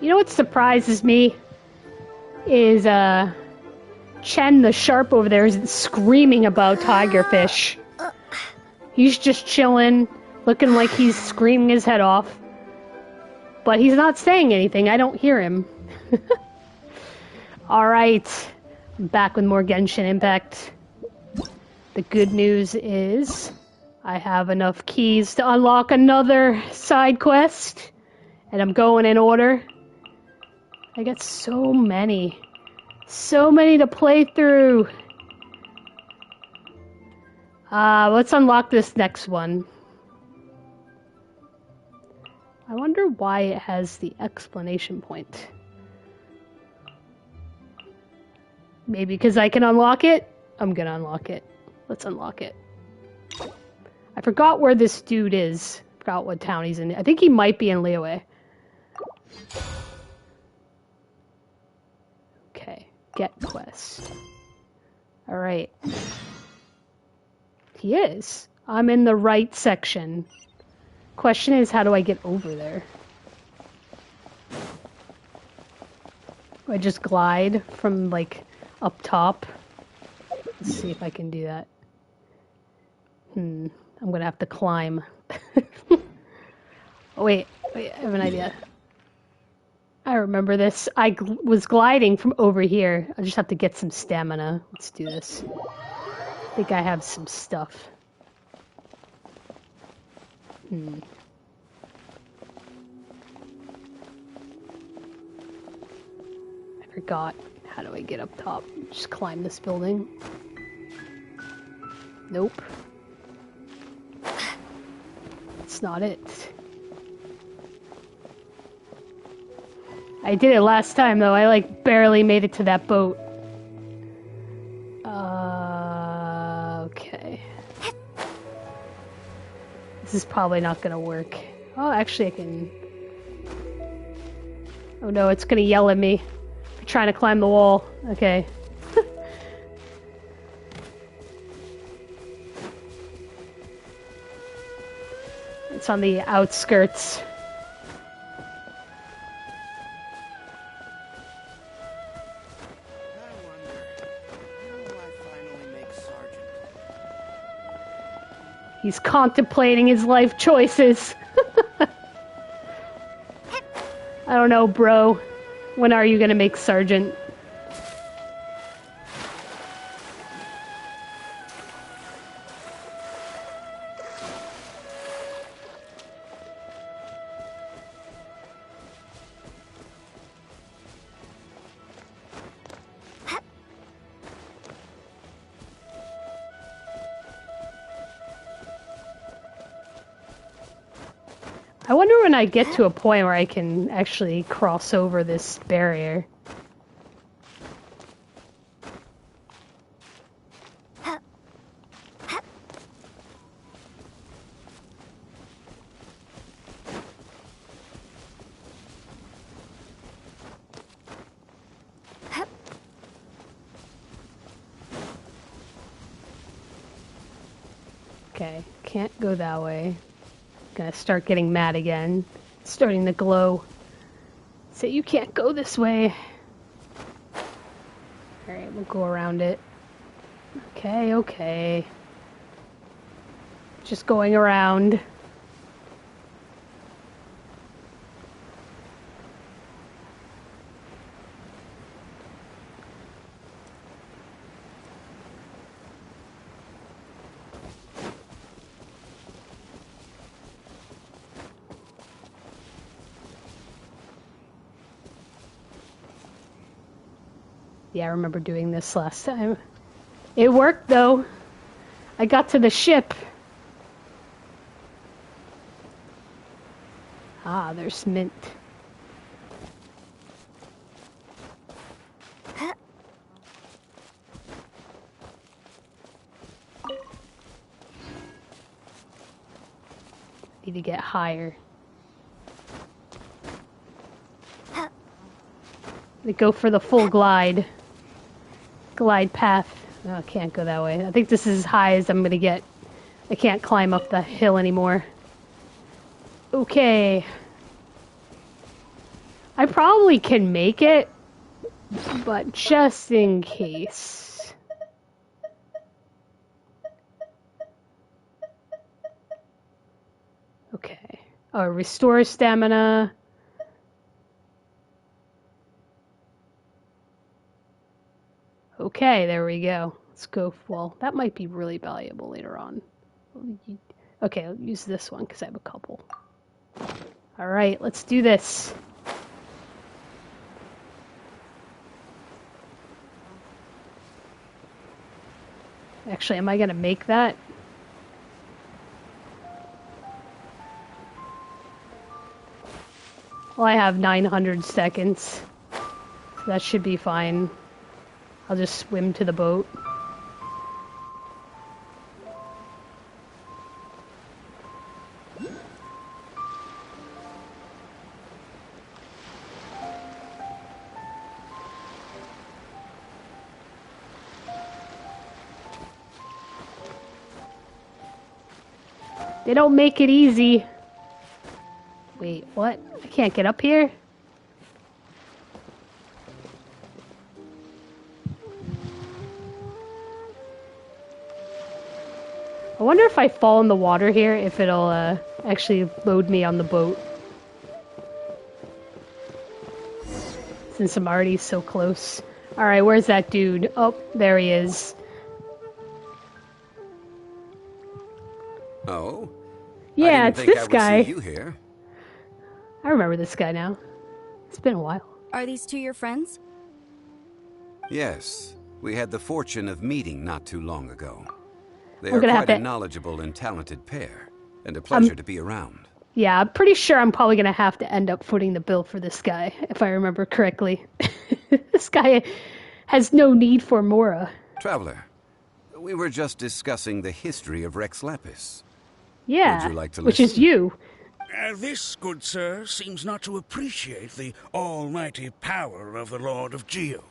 You know what surprises me? Is, Chen the Sharp over there isn't screaming about tigerfish. He's just chilling, looking like he's screaming his head off. But he's not saying anything. I don't hear him. Alright. I'm back with more Genshin Impact. The good news is I have enough keys to unlock another side quest. And I'm going in order. I got so many. So many to play through. Let's unlock this next one. I wonder why it has the exclamation point. Maybe because I can unlock it? I'm gonna unlock it. Let's unlock it. I forgot where this dude is. I forgot what town he's in. I think he might be in Liyue. Okay, get quest. Alright. He is. I'm in the right section. Question is, how do I get over there? Do I just glide from, like, up top? Let's see if I can do that. I'm gonna have to climb. Oh, wait, I have an idea. I remember this. I was gliding from over here. I just have to get some stamina. Let's do this. I think I have some stuff. I forgot. How do I get up top? Just climb this building. Nope. That's not it. I did it last time though. I like barely made it to that boat. Okay. This is probably not gonna work. Oh, actually I can... Oh no, it's gonna yell at me for trying to climb the wall. Okay. It's on the outskirts. He's contemplating his life choices. I don't know, bro. When are you gonna make sergeant? I wonder when I get to a point where I can actually cross over this barrier. Okay, can't go that way. Gonna start getting mad again. It's starting to glow. Say you can't go this way. Alright, we'll go around it. Okay, okay. Just going around. Yeah, I remember doing this last time. It worked, though. I got to the ship. Ah, there's mint. Need to get higher. They go for the full glide. Glide path. Oh, I can't go that way. I think this is as high as I'm gonna get. I can't climb up the hill anymore. Okay. I probably can make it, but just in case. Okay. Oh, restore stamina. Okay, there we go. Let's go. Well, that might be really valuable later on. Okay, I'll use this one because I have a couple. All right, let's do this. Actually, am I going to make that? Well, I have 900 seconds. So that should be fine. I'll just swim to the boat. They don't make it easy. Wait, what? I can't get up here? I wonder if I fall in the water here, if it'll actually load me on the boat. Since I'm already so close. Alright, where's that dude? Oh, there he is. Oh? Yeah, it's this guy. See you here. I remember this guy now. It's been a while. Are these two your friends? Yes. We had the fortune of meeting not too long ago. They I'm are gonna quite have a to- knowledgeable and talented pair, and a pleasure to be around. Yeah, I'm pretty sure I'm probably gonna have to end up footing the bill for this guy, if I remember correctly. This guy has no need for Mora. Traveler, we were just discussing the history of Rex Lapis. Yeah, Would you like to which is listen? you. This, good sir, seems not to appreciate the almighty power of the Lord of Geo.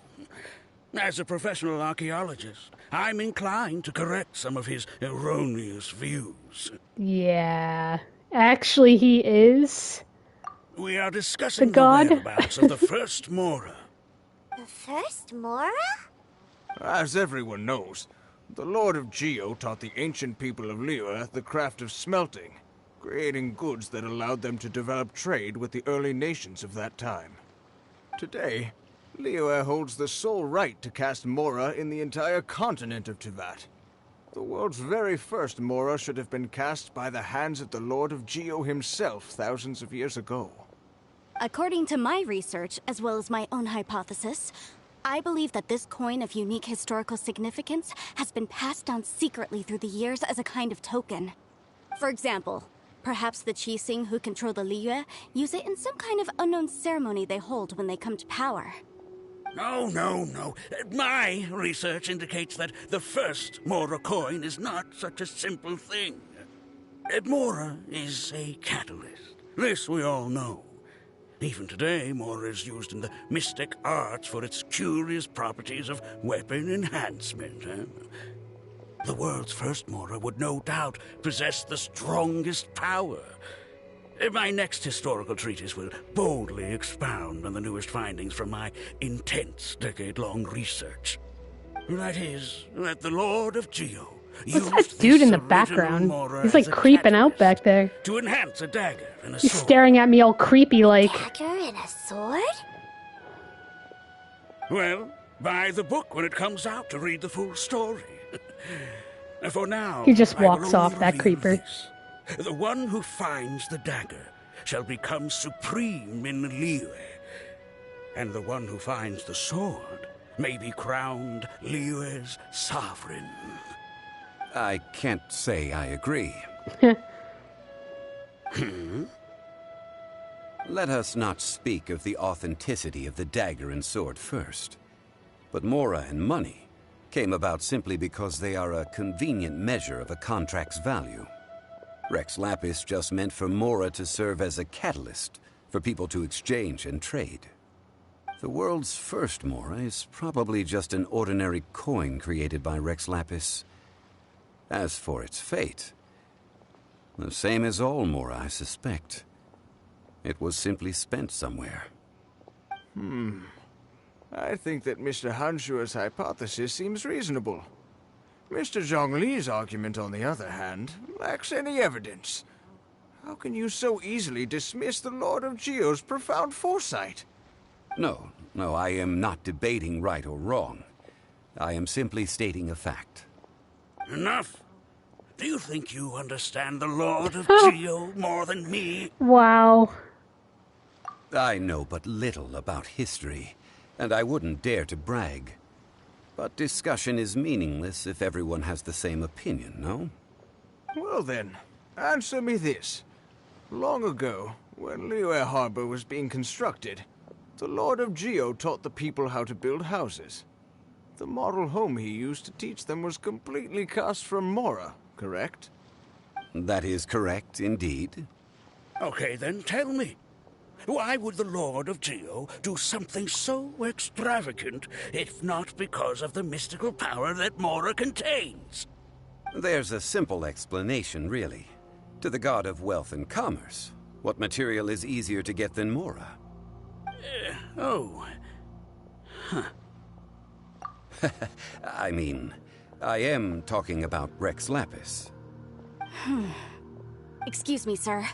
As a professional archaeologist, I'm inclined to correct some of his erroneous views. Yeah, actually he is. We are discussing The god? whereabouts of the first Mora. The first Mora? As everyone knows, the Lord of Geo taught the ancient people of Liyue the craft of smelting, creating goods that allowed them to develop trade with the early nations of that time. Today, Liyue holds the sole right to cast Mora in the entire continent of Teyvat. The world's very first Mora should have been cast by the hands of the Lord of Geo himself thousands of years ago. According to my research, as well as my own hypothesis, I believe that this coin of unique historical significance has been passed down secretly through the years as a kind of token. For example, perhaps the Qixing who control the Liyue use it in some kind of unknown ceremony they hold when they come to power. No, no, no. My research indicates that the first Mora coin is not such a simple thing. Mora is a catalyst. This we all know. Even today, Mora is used in the mystic arts for its curious properties of weapon enhancement. The world's first Mora would no doubt possess the strongest power. My next historical treatise will boldly expound on the newest findings from my intense decade-long research. That is, that the Lord of Geo What's that dude in the background? He's like creeping out back there. to enhance a dagger and a He's sword. staring at me all creepy like. Dagger and a sword? Well, buy the book when it comes out to read the full story. For now, He just I will walks off, only that reveal creeper. this. The one who finds the dagger shall become supreme in Liyue, and the one who finds the sword may be crowned Liyue's sovereign. I can't say I agree. Let us not speak of the authenticity of the dagger and sword first. But Mora and money came about simply because they are a convenient measure of a contract's value. Rex Lapis just meant for Mora to serve as a catalyst for people to exchange and trade. The world's first Mora is probably just an ordinary coin created by Rex Lapis. As for its fate, the same as all Mora, I suspect. It was simply spent somewhere. I think that Mr. Hanshua's hypothesis seems reasonable. Mr. Zhongli's argument, on the other hand, lacks any evidence. How can you so easily dismiss the Lord of Geo's profound foresight? No, I am not debating right or wrong. I am simply stating a fact. Enough. Do you think you understand the Lord of Geo more than me? Wow. I know but little about history, and I wouldn't dare to brag. But discussion is meaningless if everyone has the same opinion, no? Well then, answer me this. Long ago, when Liyue Harbor was being constructed, the Lord of Geo taught the people how to build houses. The model home he used to teach them was completely cast from Mora, correct? That is correct, indeed. Okay, then tell me. Why would the Lord of Geo do something so extravagant, if not because of the mystical power that Mora contains? There's a simple explanation, really. To the god of wealth and commerce, what material is easier to get than Mora? I mean, I am talking about Rex Lapis. Excuse me, sir.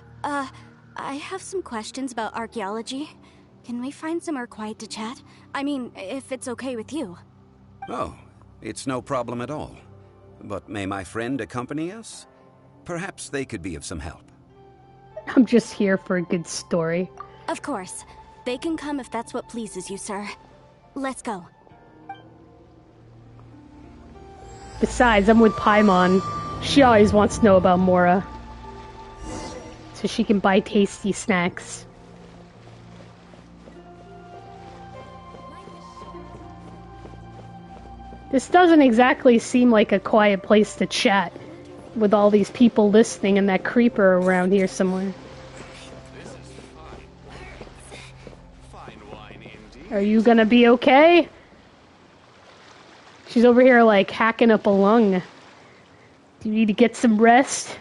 I have some questions about archaeology. Can we find somewhere quiet to chat? I mean, if it's okay with you. Oh, it's no problem at all. But may my friend accompany us? Perhaps they could be of some help. I'm just here for a good story. Of course. They can come if that's what pleases you, sir. Let's go. Besides, I'm with Paimon. She always wants to know about Mora. So she can buy tasty snacks. This doesn't exactly seem like a quiet place to chat, with all these people listening and that creeper around here somewhere. Are you gonna be okay? She's over here like hacking up a lung. Do you need to get some rest?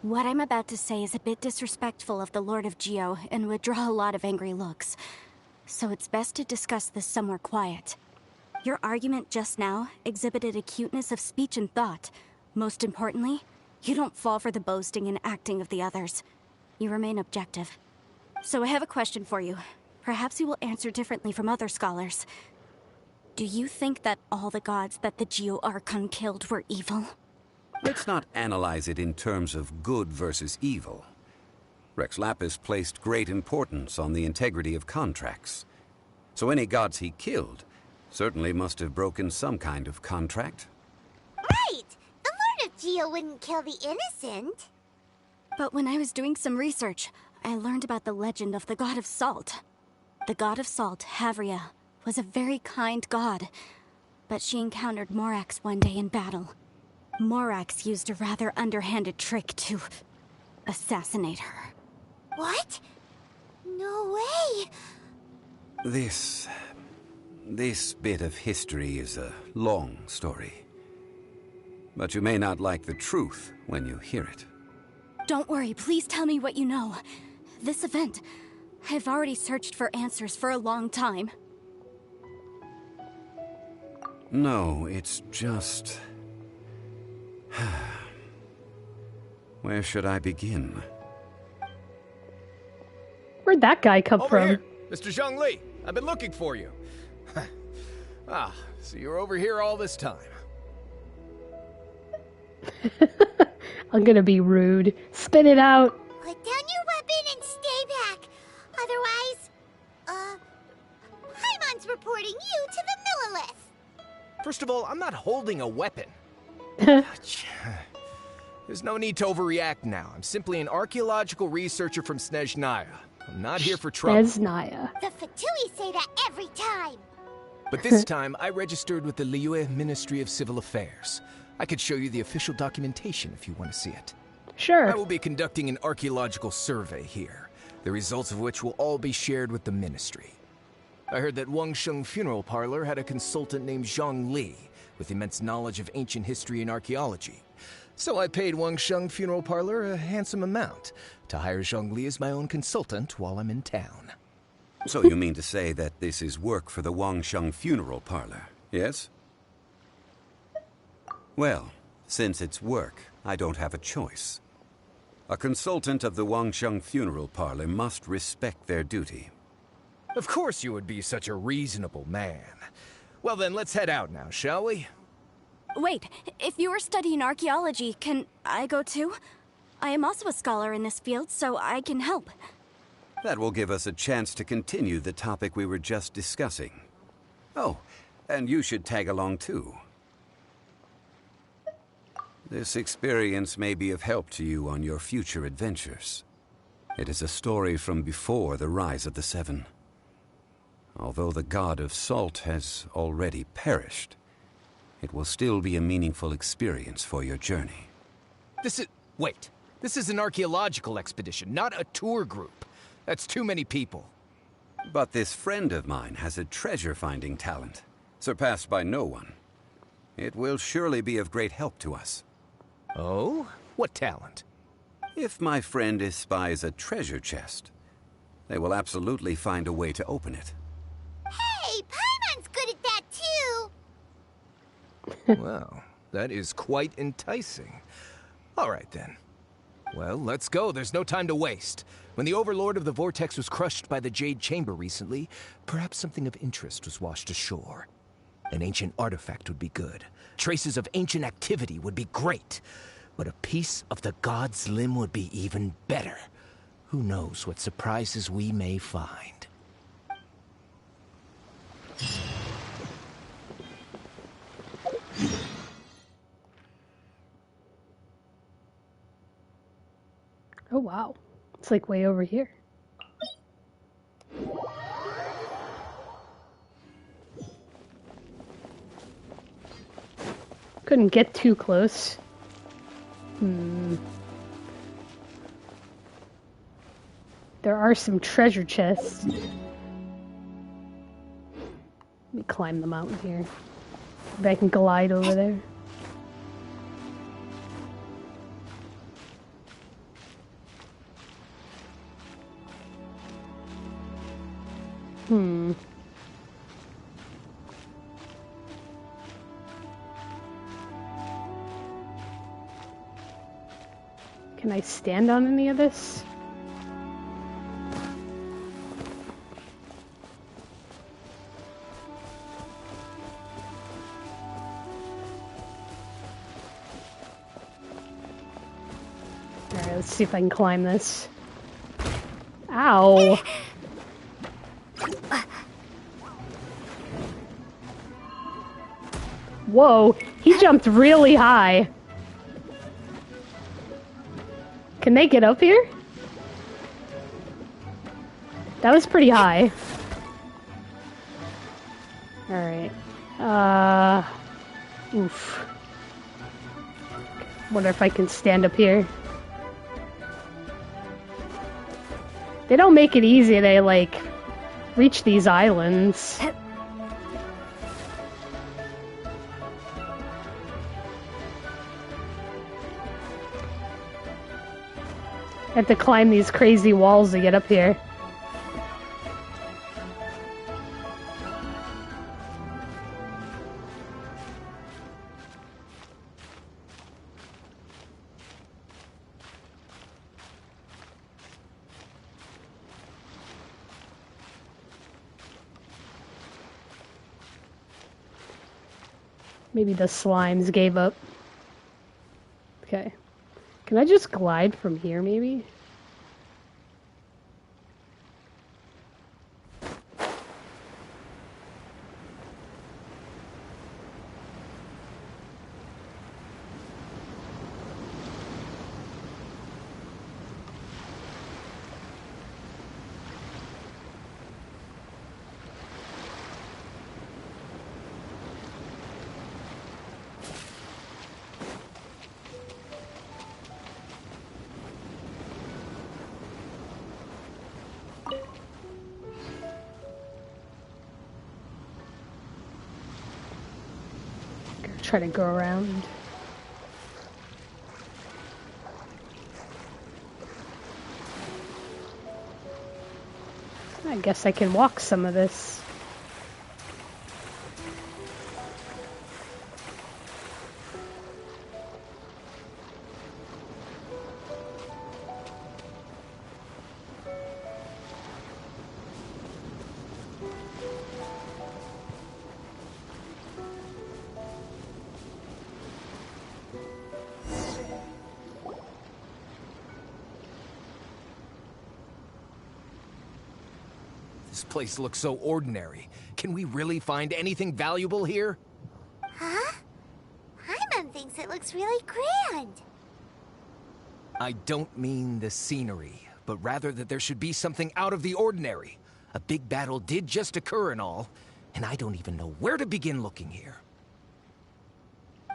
What I'm about to say is a bit disrespectful of the Lord of Geo and would draw a lot of angry looks. So it's best to discuss this somewhere quiet. Your argument just now exhibited acuteness of speech and thought. Most importantly, you don't fall for the boasting and acting of the others. You remain objective. So I have a question for you. Perhaps you will answer differently from other scholars. Do you think that all the gods that the Geo Archon killed were evil? Let's not analyze it in terms of good versus evil. Rex Lapis placed great importance on the integrity of contracts. So any gods he killed certainly must have broken some kind of contract. Right! The Lord of Geo wouldn't kill the innocent. But when I was doing some research, I learned about the legend of the god of salt. The god of salt, Havria, was a very kind god, but she encountered Morax one day in battle. Morax used a rather underhanded trick to assassinate her. What? No way! This bit of history is a long story. But you may not like the truth when you hear it. Don't worry, please tell me what you know. This event, I've already searched for answers for a long time. No, it's just... Where should I begin? Where'd that guy come Over from? here, Mr. Zhongli. I've been looking for you. So you're over here all this time. I'm gonna be rude. Spit it out. Put down your weapon and stay back. Otherwise, Paimon's reporting you to the Millilith. First of all, I'm not holding a weapon. There's no need to overreact now. I'm simply an archaeological researcher from Snezhnaya. I'm not here for trouble. Snezhnaya. The Fatui say that every time. But this time, I registered with the Liyue Ministry of Civil Affairs. I could show you the official documentation if you want to see it. Sure. I will be conducting an archaeological survey here, the results of which will all be shared with the ministry. I heard that Wangsheng Funeral Parlor had a consultant named Zhang Li, with immense knowledge of ancient history and archaeology. So I paid Wangsheng Funeral Parlor a handsome amount to hire Zhongli as my own consultant while I'm in town. So you mean to say that this is work for the Wangsheng funeral parlor, yes? Well, since it's work, I don't have a choice. A consultant of the Wangsheng funeral parlor must respect their duty. Of course you would be such a reasonable man. Well then, let's head out now, shall we? Wait, if you are studying archaeology, can I go too? I am also a scholar in this field, so I can help. That will give us a chance to continue the topic we were just discussing. Oh, and you should tag along too. This experience may be of help to you on your future adventures. It is a story from before the rise of the Seven. Although the god of salt has already perished, it will still be a meaningful experience for your journey. Wait. This is an archaeological expedition, not a tour group. That's too many people. But this friend of mine has a treasure-finding talent, surpassed by no one. It will surely be of great help to us. Oh? What talent? If my friend espies a treasure chest, they will absolutely find a way to open it. Hey, Paimon's good at that too! Well, that is quite enticing. All right then. Well, let's go. There's no time to waste. When the Overlord of the Vortex was crushed by the Jade Chamber recently, perhaps something of interest was washed ashore. An ancient artifact would be good. Traces of ancient activity would be great. But a piece of the god's limb would be even better. Who knows what surprises we may find. Oh wow. It's like way over here. Couldn't get too close. There are some treasure chests. Let me climb the mountain here. Maybe I can glide over there. Can I stand on any of this? Alright, let's see if I can climb this. Ow! Whoa, he jumped really high. Can they get up here? That was pretty high. Alright. Oof. Wonder if I can stand up here. They don't make it easy to, like, reach these islands. I have to climb these crazy walls to get up here. Maybe the slimes gave up. Okay. Can I just glide from here, maybe? Try to go around. I guess I can walk some of this. This place looks so ordinary. Can we really find anything valuable here? Huh? Paimon thinks it looks really grand. I don't mean the scenery, but rather that there should be something out of the ordinary. A big battle did just occur and all, and I don't even know where to begin looking here.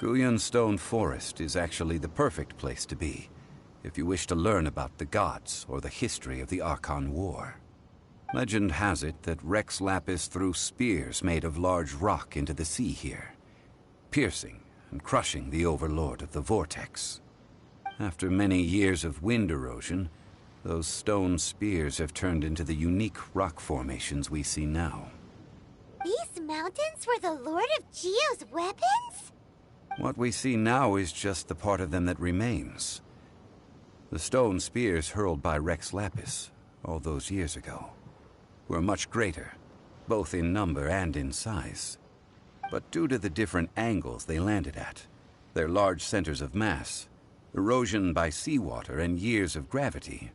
Guyun Stone Forest is actually the perfect place to be, if you wish to learn about the gods or the history of the Archon War. Legend has it that Rex Lapis threw spears made of large rock into the sea here, piercing and crushing the overlord of the vortex. After many years of wind erosion, those stone spears have turned into the unique rock formations we see now. These mountains were the Lord of Geo's weapons? What we see now is just the part of them that remains. The stone spears hurled by Rex Lapis all those years ago were much greater, both in number and in size. But due to the different angles they landed at, their large centers of mass, erosion by seawater, and years of gravity,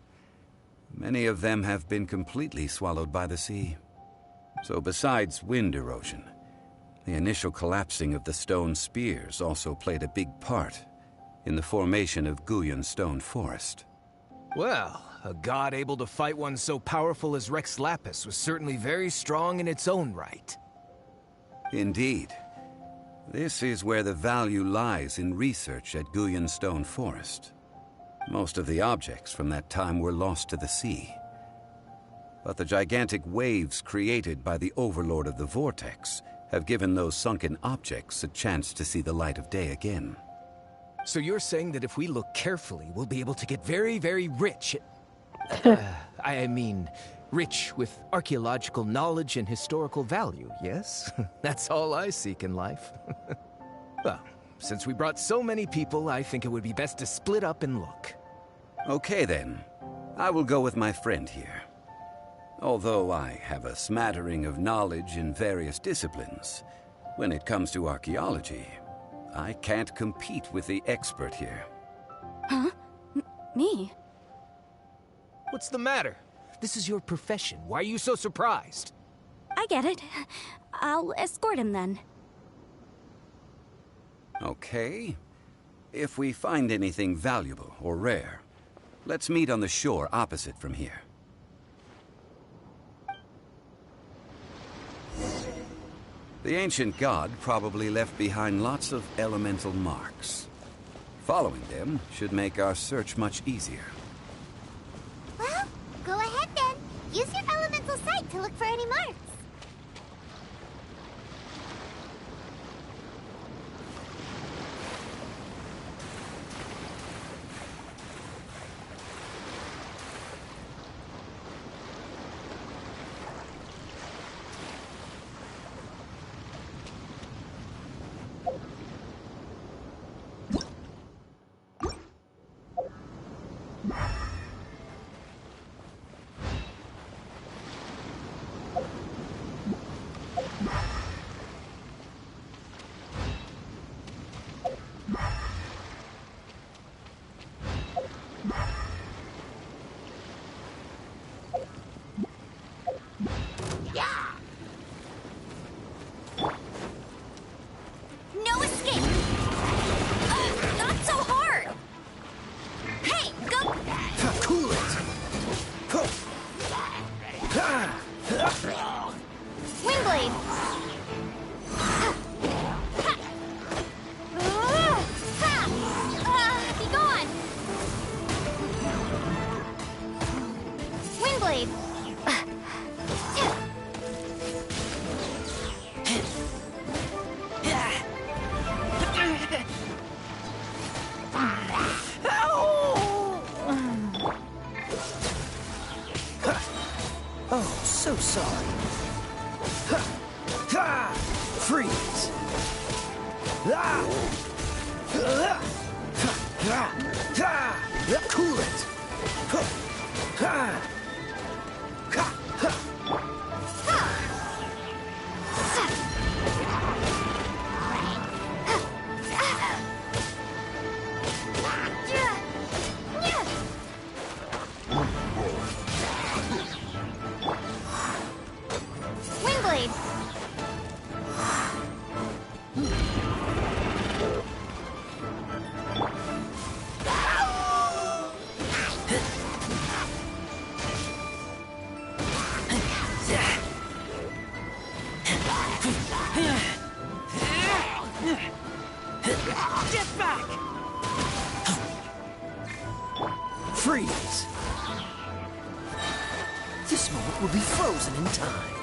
many of them have been completely swallowed by the sea. So besides wind erosion, the initial collapsing of the stone spears also played a big part in the formation of Guyun Stone Forest. Well, a god able to fight one so powerful as Rex Lapis was certainly very strong in its own right. Indeed. This is where the value lies in research at Guyun Stone Forest. Most of the objects from that time were lost to the sea. But the gigantic waves created by the overlord of the vortex have given those sunken objects a chance to see the light of day again. So you're saying that if we look carefully, we'll be able to get very, very rich I mean, rich with archaeological knowledge and historical value, yes? That's all I seek in life. Well, since we brought so many people, I think it would be best to split up and look. Okay then. I will go with my friend here. Although I have a smattering of knowledge in various disciplines, when it comes to archaeology, I can't compete with the expert here. Huh? Me? What's the matter? This is your profession. Why are you so surprised? I get it. I'll escort him then. Okay. If we find anything valuable or rare, let's meet on the shore opposite from here. The ancient god probably left behind lots of elemental marks. Following them should make our search much easier. Well, go ahead then. Use your elemental sight to look for any marks. No escape! Not so hard! Hey, go! so sorry. Ha! Ha! Freeze! Ah! Ah! Ha! Ha! Cool it! Ha! Ha! Ha! Windblade! Get back! Freeze! This moment will be frozen in time.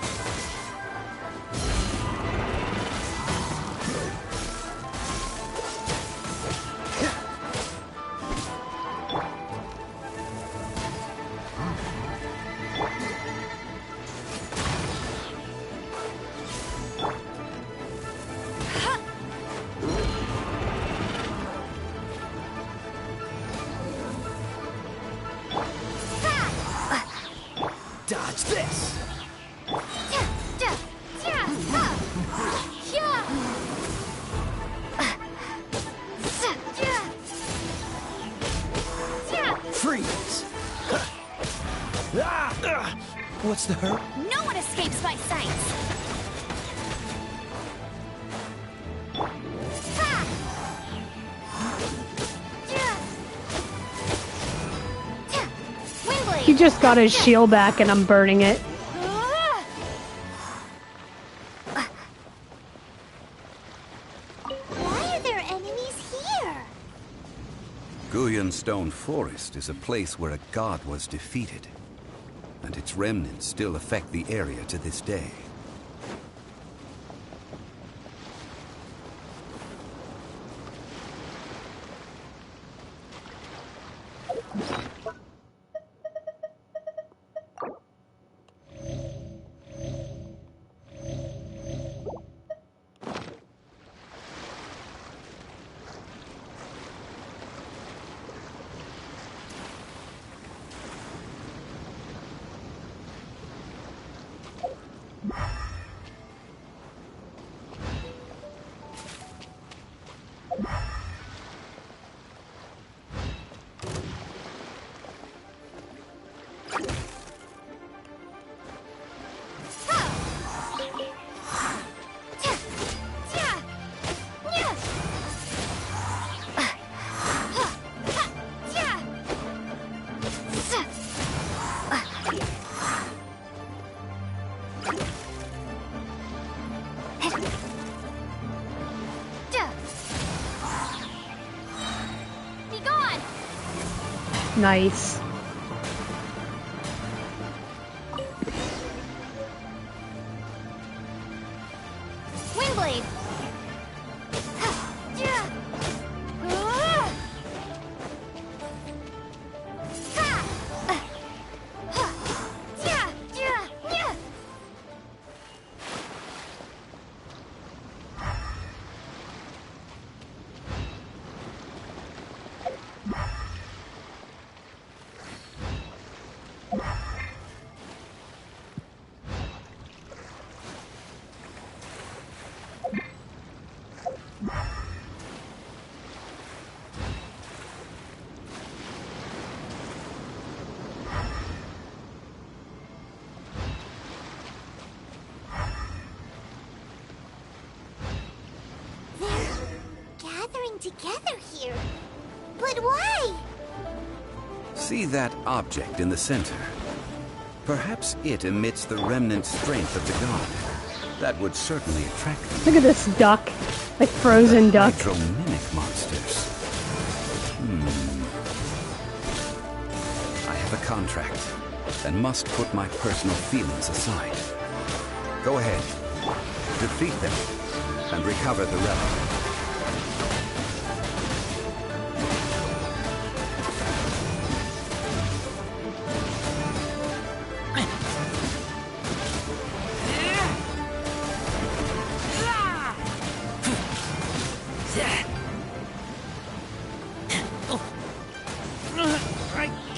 Dodge this! Freeze! Ah! What's the hurt? No one escapes my sights! He just got his shield back and I'm burning it. Why are there enemies here? Guyan Stone Forest is a place where a god was defeated, and its remnants still affect the area to this day. Nice. Windblade! Together here. But why? See that object in the center? Perhaps it emits the remnant strength of the god. That would certainly attract them. Look at this duck. Like frozen duck. Hydromimic monsters. I have a contract and must put my personal feelings aside. Go ahead. Defeat them and recover the relic.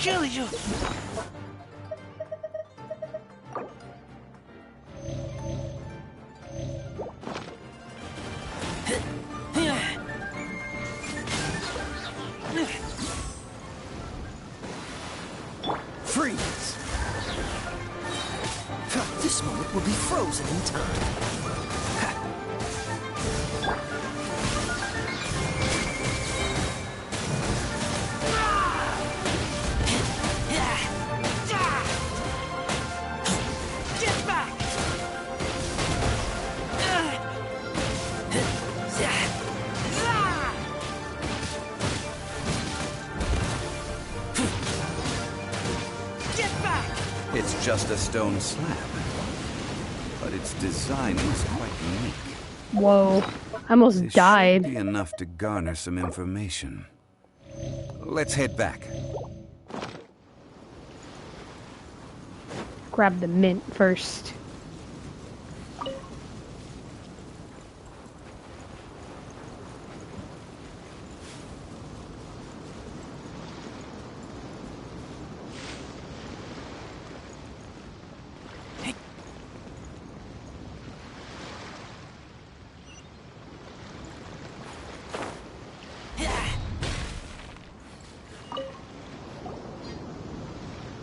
kill you. Freeze! This moment will be frozen in time. Get back! Get back! It's just a stone slab, but its design is quite unique. Whoa. I almost This died. should be enough to garner some information. Let's head back. Grab the mint first.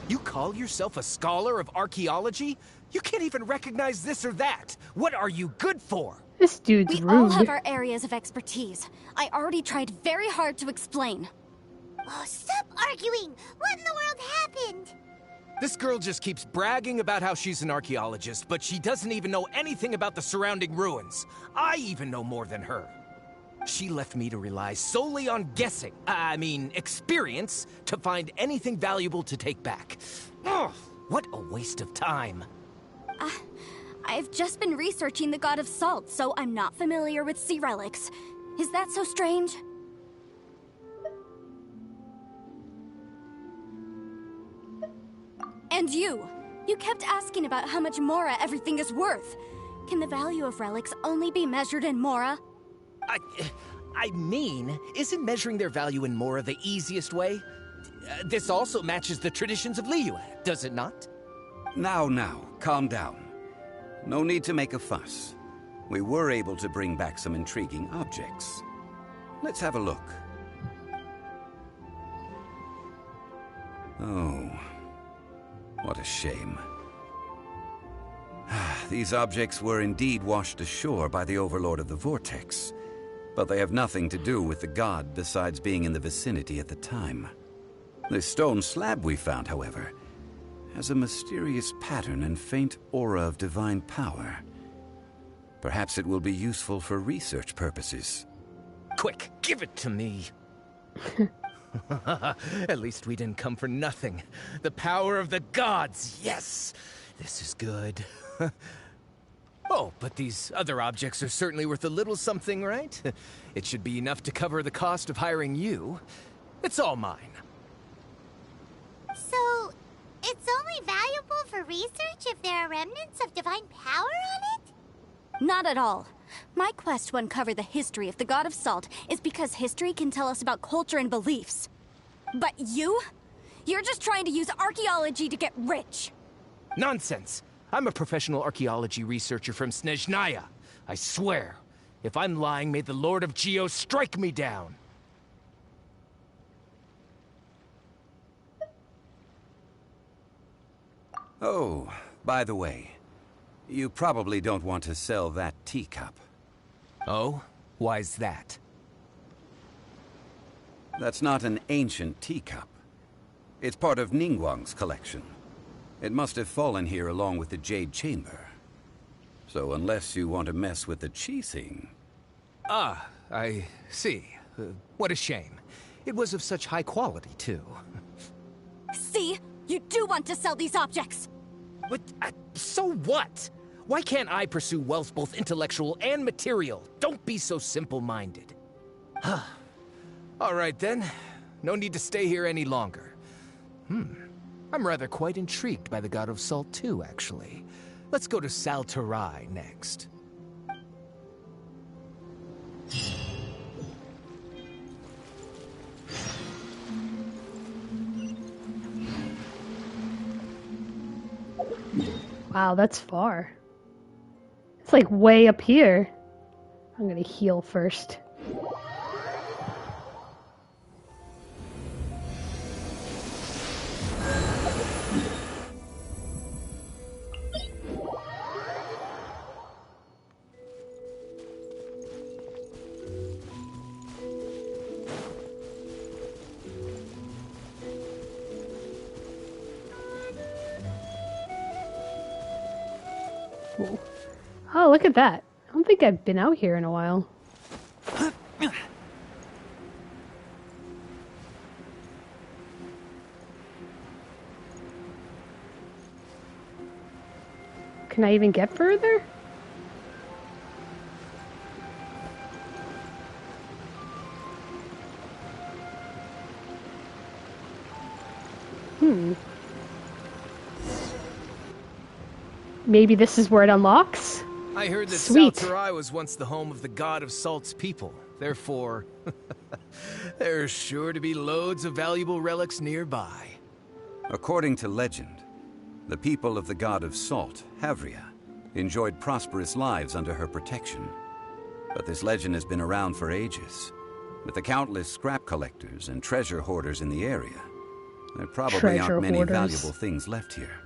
You call yourself a scholar of archaeology? You can't even recognize this or that. What are you good for? This dude's We all rude. have our areas of expertise. I already tried very hard to explain. Oh, stop arguing! What in the world happened? This girl just keeps bragging about how she's an archaeologist, but she doesn't even know anything about the surrounding ruins. I even know more than her. She left me to rely solely on guessing, experience, to find anything valuable to take back. Ugh, what a waste of time. I've just been researching the God of Salt, so I'm not familiar with sea relics. Is that so strange? And you kept asking about how much Mora everything is worth. Can the value of relics only be measured in Mora? Isn't measuring their value in Mora the easiest way? This also matches the traditions of Liyue, does it not? Now, calm down. No need to make a fuss. We were able to bring back some intriguing objects. Let's have a look. Oh, what a shame. These objects were indeed washed ashore by the Overlord of the Vortex, but they have nothing to do with the god besides being in the vicinity at the time. This stone slab we found, however, has a mysterious pattern and faint aura of divine power. Perhaps it will be useful for research purposes. Quick, give it to me. At least we didn't come for nothing. The power of the gods, yes! This is good. Oh, but these other objects are certainly worth a little something, right? It should be enough to cover the cost of hiring you. It's all mine. So, it's only valuable for research if there are remnants of divine power on it? Not at all. My quest to uncover the history of the God of Salt is because history can tell us about culture and beliefs. But you're just trying to use archaeology to get rich. Nonsense! I'm a professional archaeology researcher from Snezhnaya. I swear, if I'm lying, may the Lord of Geo strike me down. Oh, by the way, you probably don't want to sell that teacup. Oh? Why's that? That's not an ancient teacup. It's part of Ningguang's collection. It must have fallen here along with the Jade Chamber. So unless you want to mess with the Qixing... Ah, I see. What a shame. It was of such high quality, too. See? You do want to sell these objects! But, so what? Why can't I pursue wealth both intellectual and material? Don't be so simple-minded. All right, then. No need to stay here any longer. I'm rather quite intrigued by the God of Salt, too, actually. Let's go to Saltarai next. Wow, that's far. It's like way up here. I'm gonna heal first. Cool. Oh, look at that. I don't think I've been out here in a while. Can I even get further? Maybe this is where it unlocks? I heard that Sweet. Salterai was once the home of the god of Salt's people. Therefore, there's sure to be loads of valuable relics nearby. According to legend, the people of the god of Salt, Havria, enjoyed prosperous lives under her protection. But this legend has been around for ages. With the countless scrap collectors and treasure hoarders in the area, there probably Treasure aren't many hoarders. valuable things left here.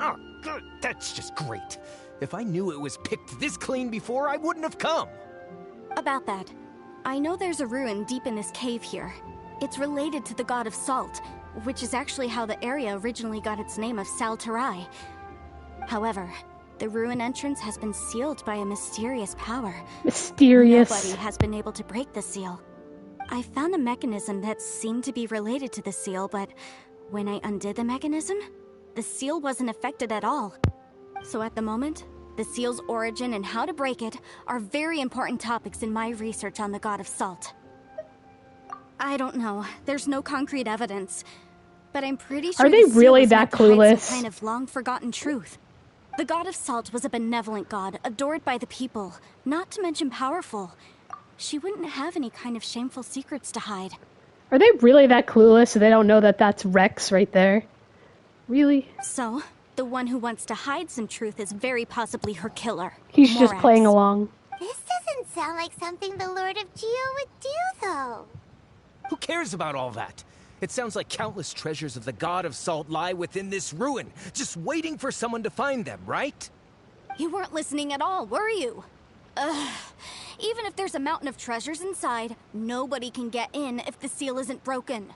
Oh, good. That's just great. If I knew it was picked this clean before, I wouldn't have come. About that, I know there's a ruin deep in this cave here. It's related to the god of Salt, which is actually how the area originally got its name of Salterai. However, the ruin entrance has been sealed by a mysterious power. Mysterious. Nobody has been able to break the seal. I found a mechanism that seemed to be related to the seal, but when I undid the mechanism, the seal wasn't affected at all. So at the moment, the seal's origin and how to break it are very important topics in my research on the god of Salt. I don't know. There's no concrete evidence. But I'm pretty sure Are they the seal really was that meant to hide clueless? some kind of long-forgotten truth. The god of Salt was a benevolent god, adored by the people, not to mention powerful. She wouldn't have any kind of shameful secrets to hide. Are they really that clueless so they don't know that that's Rex right there? Really? So, the one who wants to hide some truth is very possibly her killer. He's just Morax. playing along. This doesn't sound like something the Lord of Geo would do, though. Who cares about all that? It sounds like countless treasures of the god of Salt lie within this ruin, just waiting for someone to find them, right? You weren't listening at all, were you? Ugh. Even if there's a mountain of treasures inside, nobody can get in if the seal isn't broken.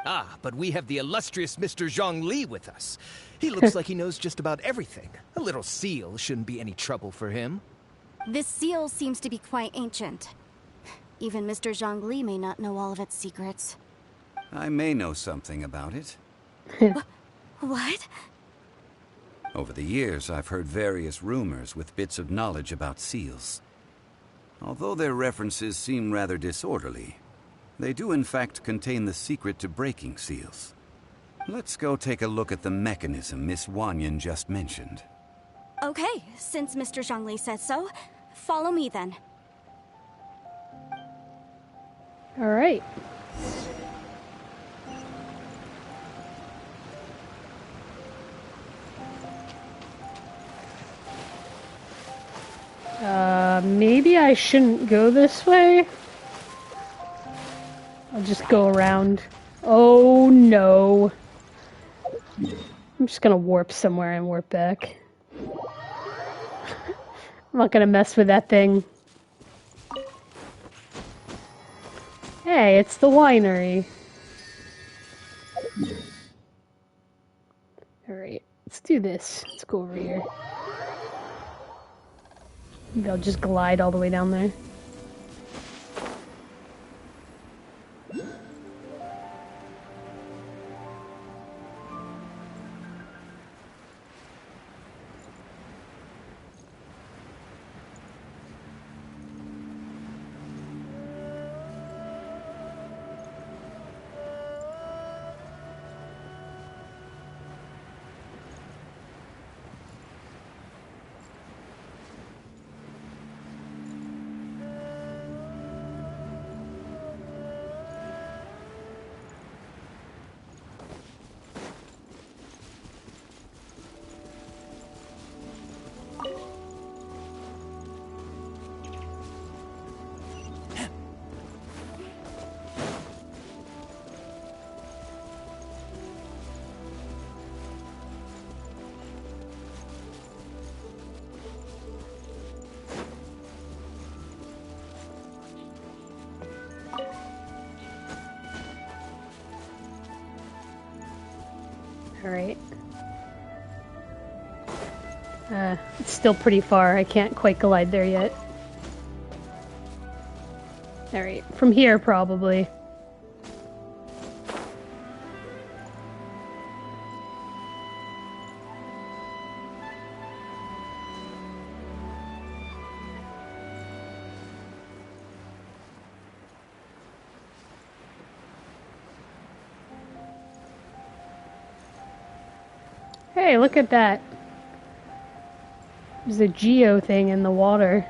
Ah, but we have the illustrious Mr. Zhongli with us. He looks like he knows just about everything. A little seal shouldn't be any trouble for him. This seal seems to be quite ancient. Even Mr. Zhongli may not know all of its secrets. I may know something about it. What? Over the years, I've heard various rumors with bits of knowledge about seals. Although their references seem rather disorderly, they do in fact contain the secret to breaking seals. Let's go take a look at the mechanism Miss Wanyan just mentioned. Okay, since Mr. Zhongli says so, follow me then. Alright. Maybe I shouldn't go this way? I'll just go around. Oh no. I'm just gonna warp somewhere and warp back. I'm not gonna mess with that thing. Hey, it's the winery. Alright, let's do this. Let's go over here. Maybe I'll just glide all the way down there. Alright. It's still pretty far. I can't quite glide there yet. Alright, from here probably. Hey, look at that. There's a geo thing in the water.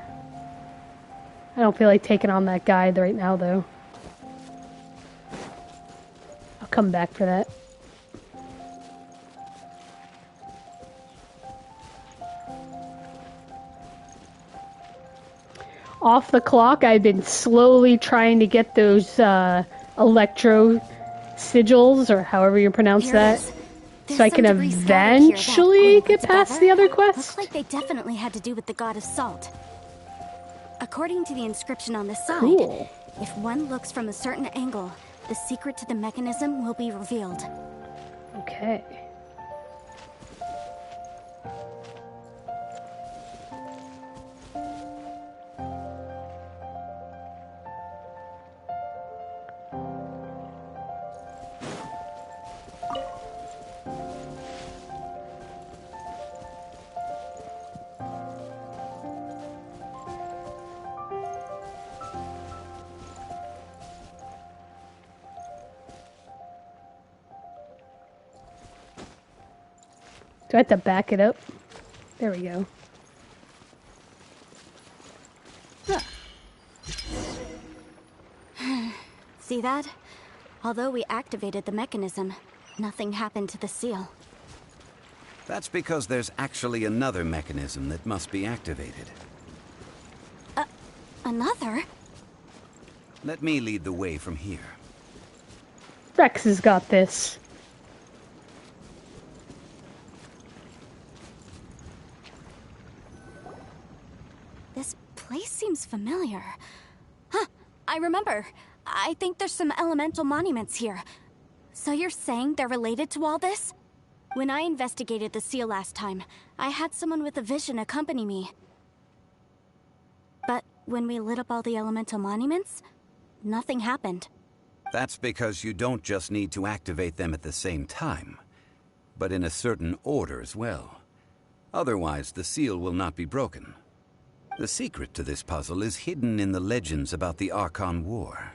I don't feel like taking on that guide right now, though. I'll come back for that. Off the clock, I've been slowly trying to get those electro sigils, or however you pronounce that. So I can eventually get past the other quest? Looks like they definitely had to do with the god of salt. According to the inscription on the side, Cool. if one looks from a certain angle, the secret to the mechanism will be revealed. Okay. Do I have to back it up? There we go. See that? Although we activated the mechanism, nothing happened to the seal. That's because there's actually another mechanism that must be activated. Another? Let me lead the way from here. Rex has got this. This place seems familiar. Huh, I remember. I think there's some elemental monuments here. So you're saying they're related to all this? When I investigated the seal last time, I had someone with a vision accompany me. But when we lit up all the elemental monuments, nothing happened. That's because you don't just need to activate them at the same time, but in a certain order as well. Otherwise, the seal will not be broken. The secret to this puzzle is hidden in the legends about the Archon War.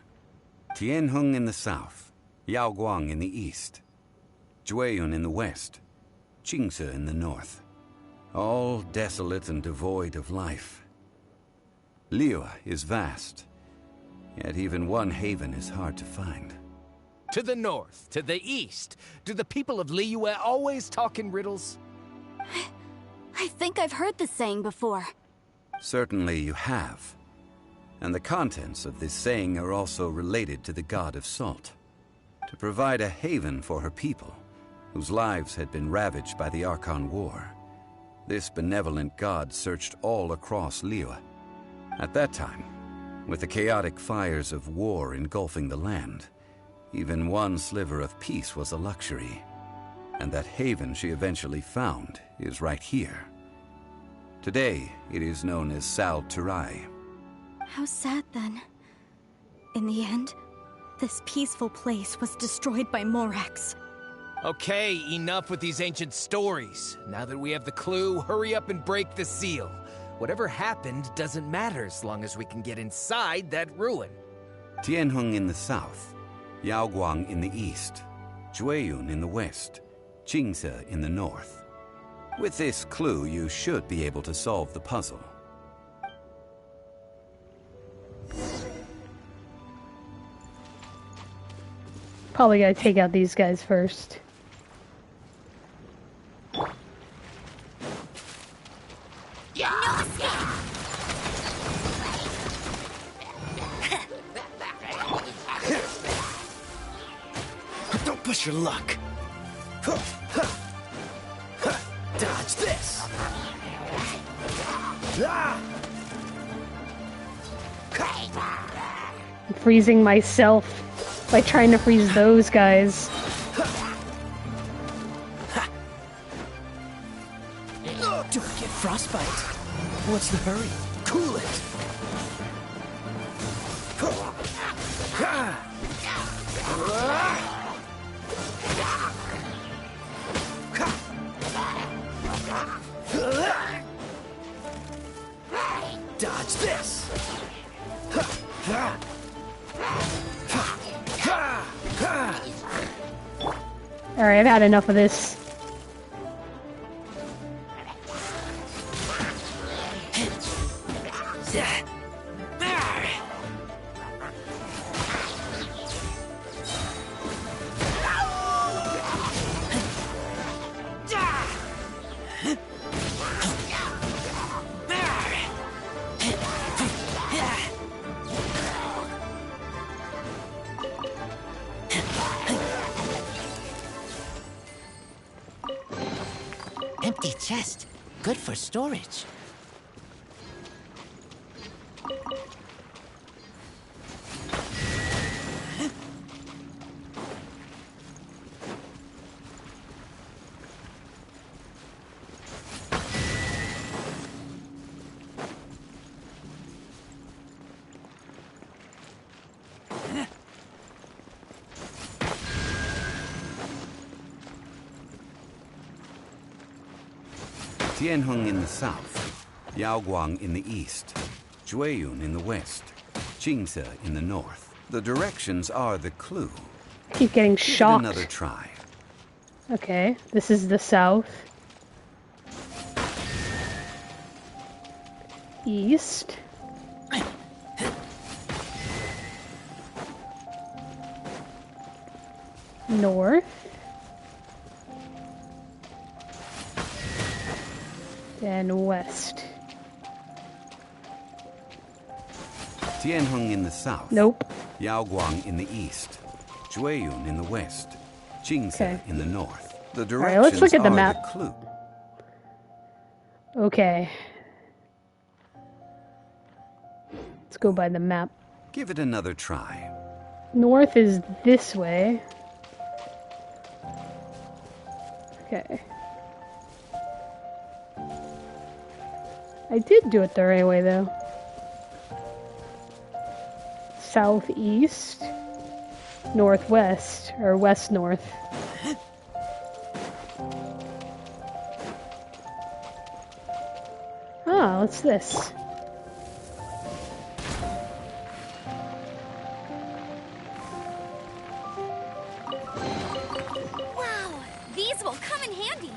Tianheng in the south, Yaoguang in the east, Jueyun in the west, Qingce in the north. All desolate and devoid of life. Liyue is vast, yet even one haven is hard to find. To the north, to the east. Do the people of Liyue always talk in riddles? I think I've heard this saying before. Certainly you have. And the contents of this saying are also related to the god of salt. To provide a haven for her people, whose lives had been ravaged by the Archon War, this benevolent god searched all across Liyue. At that time, with the chaotic fires of war engulfing the land, even one sliver of peace was a luxury. And that haven she eventually found is right here. Today, it is known as Sal Turai. How sad then. In the end, this peaceful place was destroyed by Morax. Okay, enough with these ancient stories. Now that we have the clue, hurry up and break the seal. Whatever happened doesn't matter as long as we can get inside that ruin. Tianheng in the south, Yaoguang in the east, Jueyun in the west, Qingce in the north. With this clue, you should be able to solve the puzzle. Probably gotta take out these guys first. Don't push your luck. Dodge this. I'm freezing myself by trying to freeze those guys. Frostbite. What's the hurry? Cool it. Dodge this. Alright, I've had enough of this. Empty chest. Good for storage. Tianheng in the south, Yaoguang in the east, Jueyun in the west, Jingze in the north. The directions are the clue. Keep getting Give it shocked. another try. Okay, this is the south. East. North. And west. Tianheng in the south. Nope. Yaoguang in the east, Jueyun in the west, Jingze Okay. in the north. The right, directions let's look at the are map. the clue. Okay. Let's go by the map. Give it another try. North is this way. Okay. I did do it the right way though. Southeast, northwest, or west-north. Ah, what's this? Wow, these will come in handy.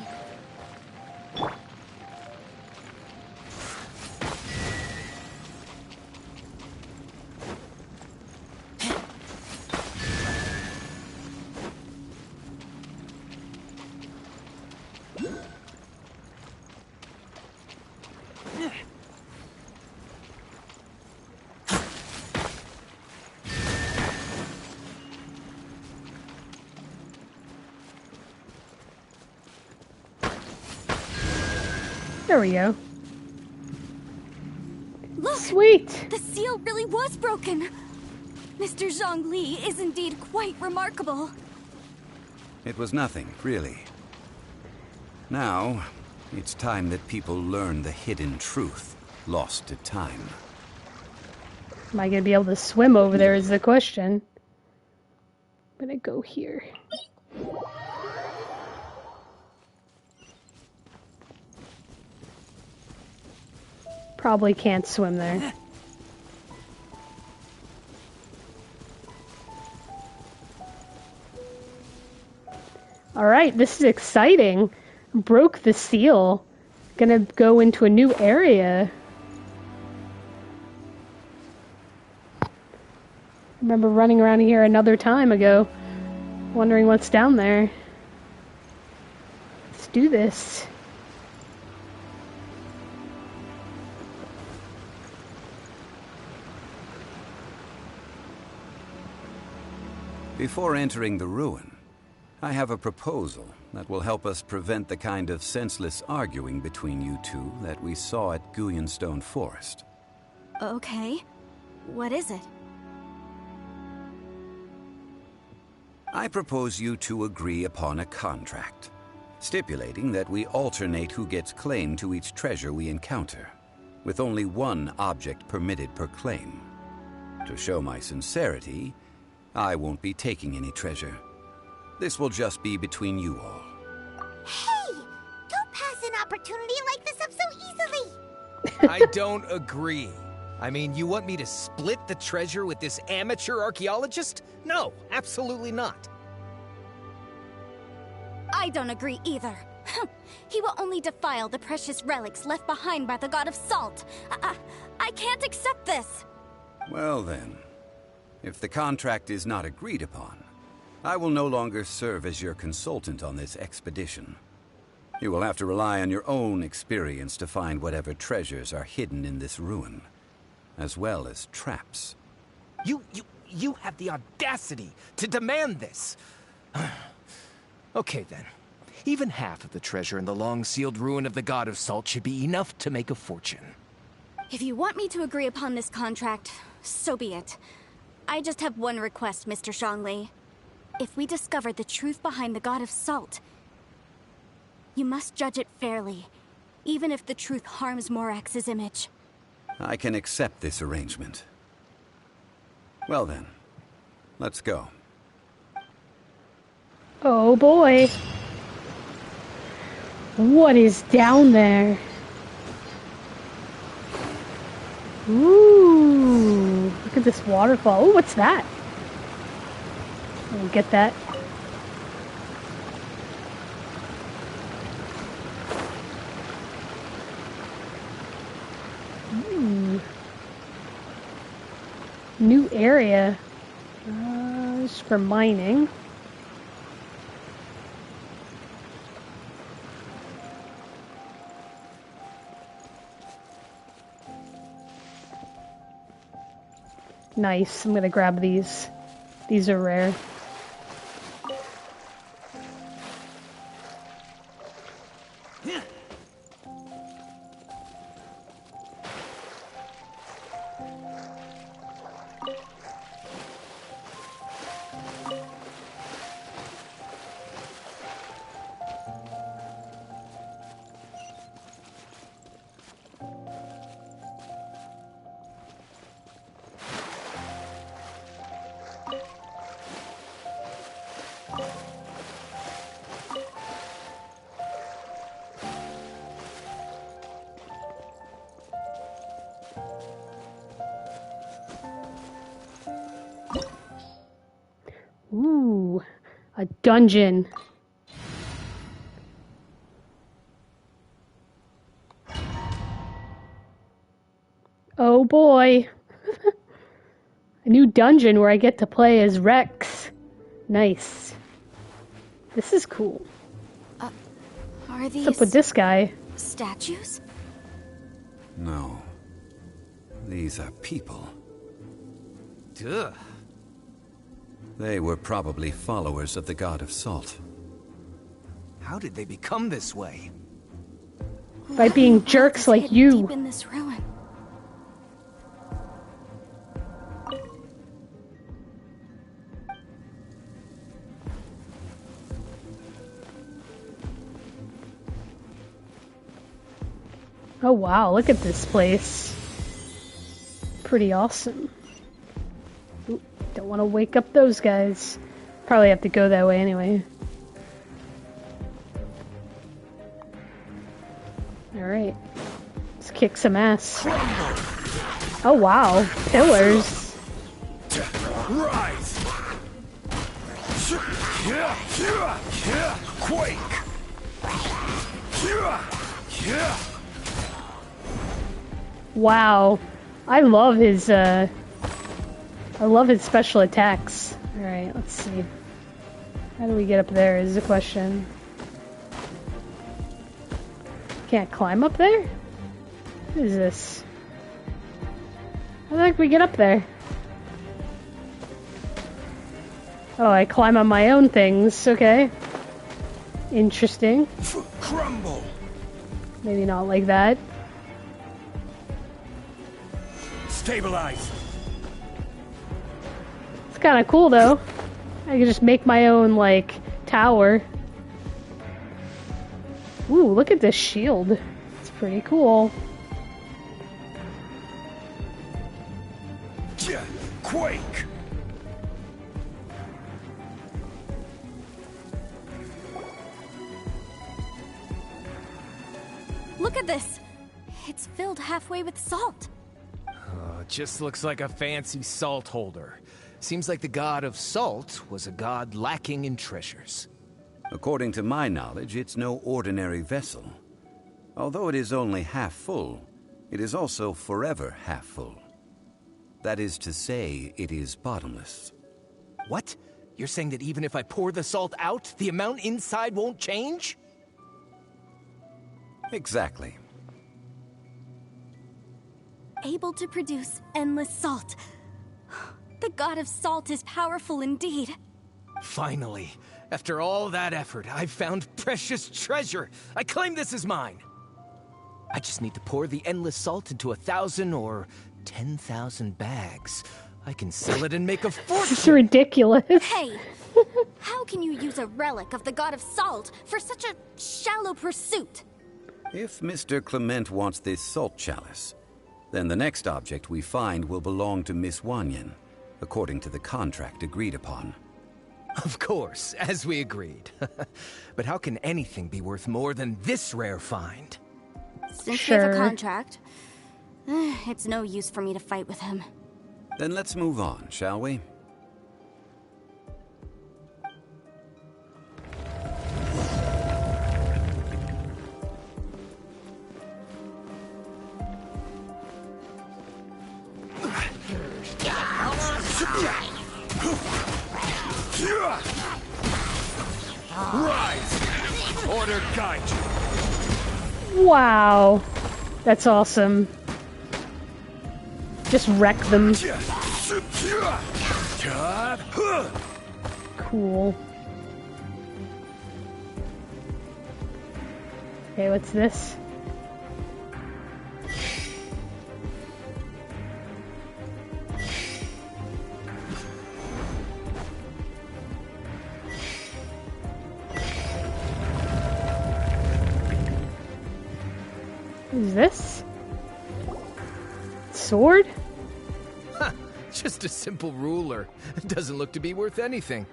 There we go. Look! Sweet! The seal really was broken. Mr. Zhongli is indeed quite remarkable. It was nothing, really. Now, it's time that people learn the hidden truth lost to time. Am I gonna be able to swim over there is the question. I'm gonna go here. Probably can't swim there. Alright, this is exciting. Broke the seal. Gonna go into a new area. Remember running around here another time ago, wondering what's down there. Let's do this. Before entering the ruin, I have a proposal that will help us prevent the kind of senseless arguing between you two that we saw at Guyenstone Forest. Okay. What is it? I propose you two agree upon a contract. stipulating that we alternate who gets claim to each treasure we encounter, with only one object permitted per claim. To show my sincerity, I won't be taking any treasure. This will just be between you all. Hey! Don't pass an opportunity like this up so easily! I don't agree. I mean, you want me to split the treasure with this amateur archaeologist? No, absolutely not. I don't agree either. He will only defile the precious relics left behind by the god of salt. I can't accept this. Well then, if the contract is not agreed upon, I will no longer serve as your consultant on this expedition. You will have to rely on your own experience to find whatever treasures are hidden in this ruin, as well as traps. You have the audacity to demand this. Okay then. Even half of the treasure in the long-sealed ruin of the God of Salt should be enough to make a fortune. If you want me to agree upon this contract, so be it. I just have one request, Mr. Zhongli. If we discover the truth behind the God of Salt, you must judge it fairly, even if the truth harms Morax's image. I can accept this arrangement. Well then, let's go. Oh boy. What is down there? Ooh, look at this waterfall. Oh, what's that? I'll get that. Ooh. New area. This is for mining. Nice. I'm gonna grab these. These are rare. Ooh, a dungeon. Oh boy. A new dungeon where I get to play as Rex. Nice. This is cool. Are these What's up with this guy? statues? No. These are people. Duh. They were probably followers of the God of Salt. How did they become this way? By being jerks like Hidden you. Deep in this ruin. Oh wow, look at this place. Pretty awesome. Ooh, don't want to wake up those guys. Probably have to go that way anyway. Alright. Let's kick some ass. Oh wow, pillars. Rise! Quake! Wow. I love his special attacks. Alright, let's see. How do we get up there is the question. Can't climb up there? What is this? How the heck we get up there? Oh, I climb on my own things, okay. Interesting. Crumble! Maybe not like that. Stabilize! It's kind of cool though. I can just make my own, like, tower. Ooh, look at this shield. It's pretty cool. Quake! Look at this! It's filled halfway with salt. It just looks like a fancy salt holder. Seems like the god of salt was a god lacking in treasures. According to my knowledge, it's no ordinary vessel. Although it is only half full, it is also forever half full. That is to say, it is bottomless. What? You're saying that even if I pour the salt out, the amount inside won't change? Exactly. Able to produce endless salt. The god of salt is powerful indeed. Finally, after all that effort, I've found precious treasure. I claim this as mine. I just need to pour the endless salt into 1,000 or 10,000 bags. I can sell it and make a fortune. It's ridiculous. Hey, how can you use a relic of the god of salt for such a shallow pursuit? If Mr. Clement wants this salt chalice, then the next object we find will belong to Miss Wanyan, according to the contract agreed upon. Of course, as we agreed. But how can anything be worth more than this rare find? Since we have a Sure. contract, it's no use for me to fight with him. Then let's move on, shall we? Rise! Order guide you. Wow. That's awesome. Just wreck them. Cool. Okay, what's this? What is this? Sword? Huh, just a simple ruler. Doesn't look to be worth anything.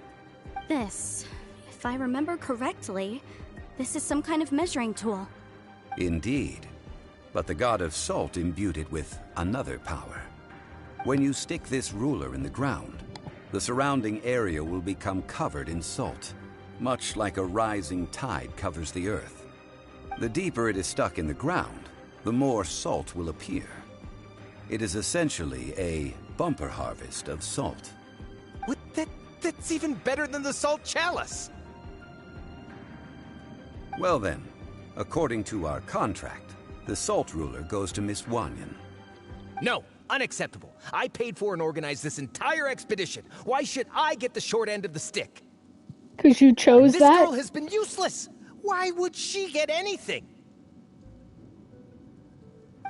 This, if I remember correctly, this is some kind of measuring tool. Indeed. But the god of salt imbued it with another power. When you stick this ruler in the ground, the surrounding area will become covered in salt, much like a rising tide covers the earth. The deeper it is stuck in the ground, the more salt will appear. It is essentially a bumper harvest of salt. What? That's even better than the salt chalice! Well then, according to our contract, the salt ruler goes to Miss Wanyan. No, unacceptable. I paid for and organized this entire expedition. Why should I get the short end of the stick? Because you chose This that? girl has been useless. Why would she get anything?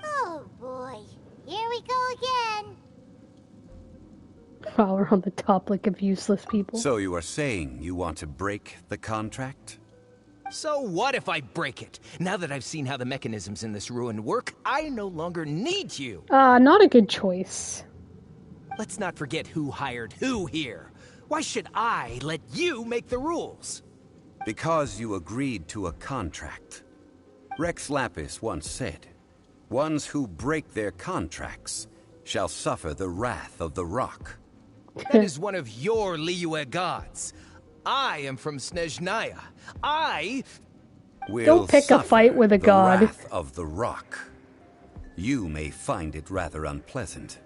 Oh boy, here we go again. While we're on the topic of useless people. So you are saying you want to break the contract? So what if I break it? Now that I've seen how the mechanisms in this ruin work, I no longer need you. Not a good choice. Let's not forget who hired who here. Why should I let you make the rules? Because you agreed to a contract. Rex Lapis once said, "Ones who break their contracts shall suffer the wrath of the rock." That is one of your Liyue gods. I am from Snezhnaya. I... Will Don't pick a suffer fight with a the god. wrath of the rock. You may find it rather unpleasant.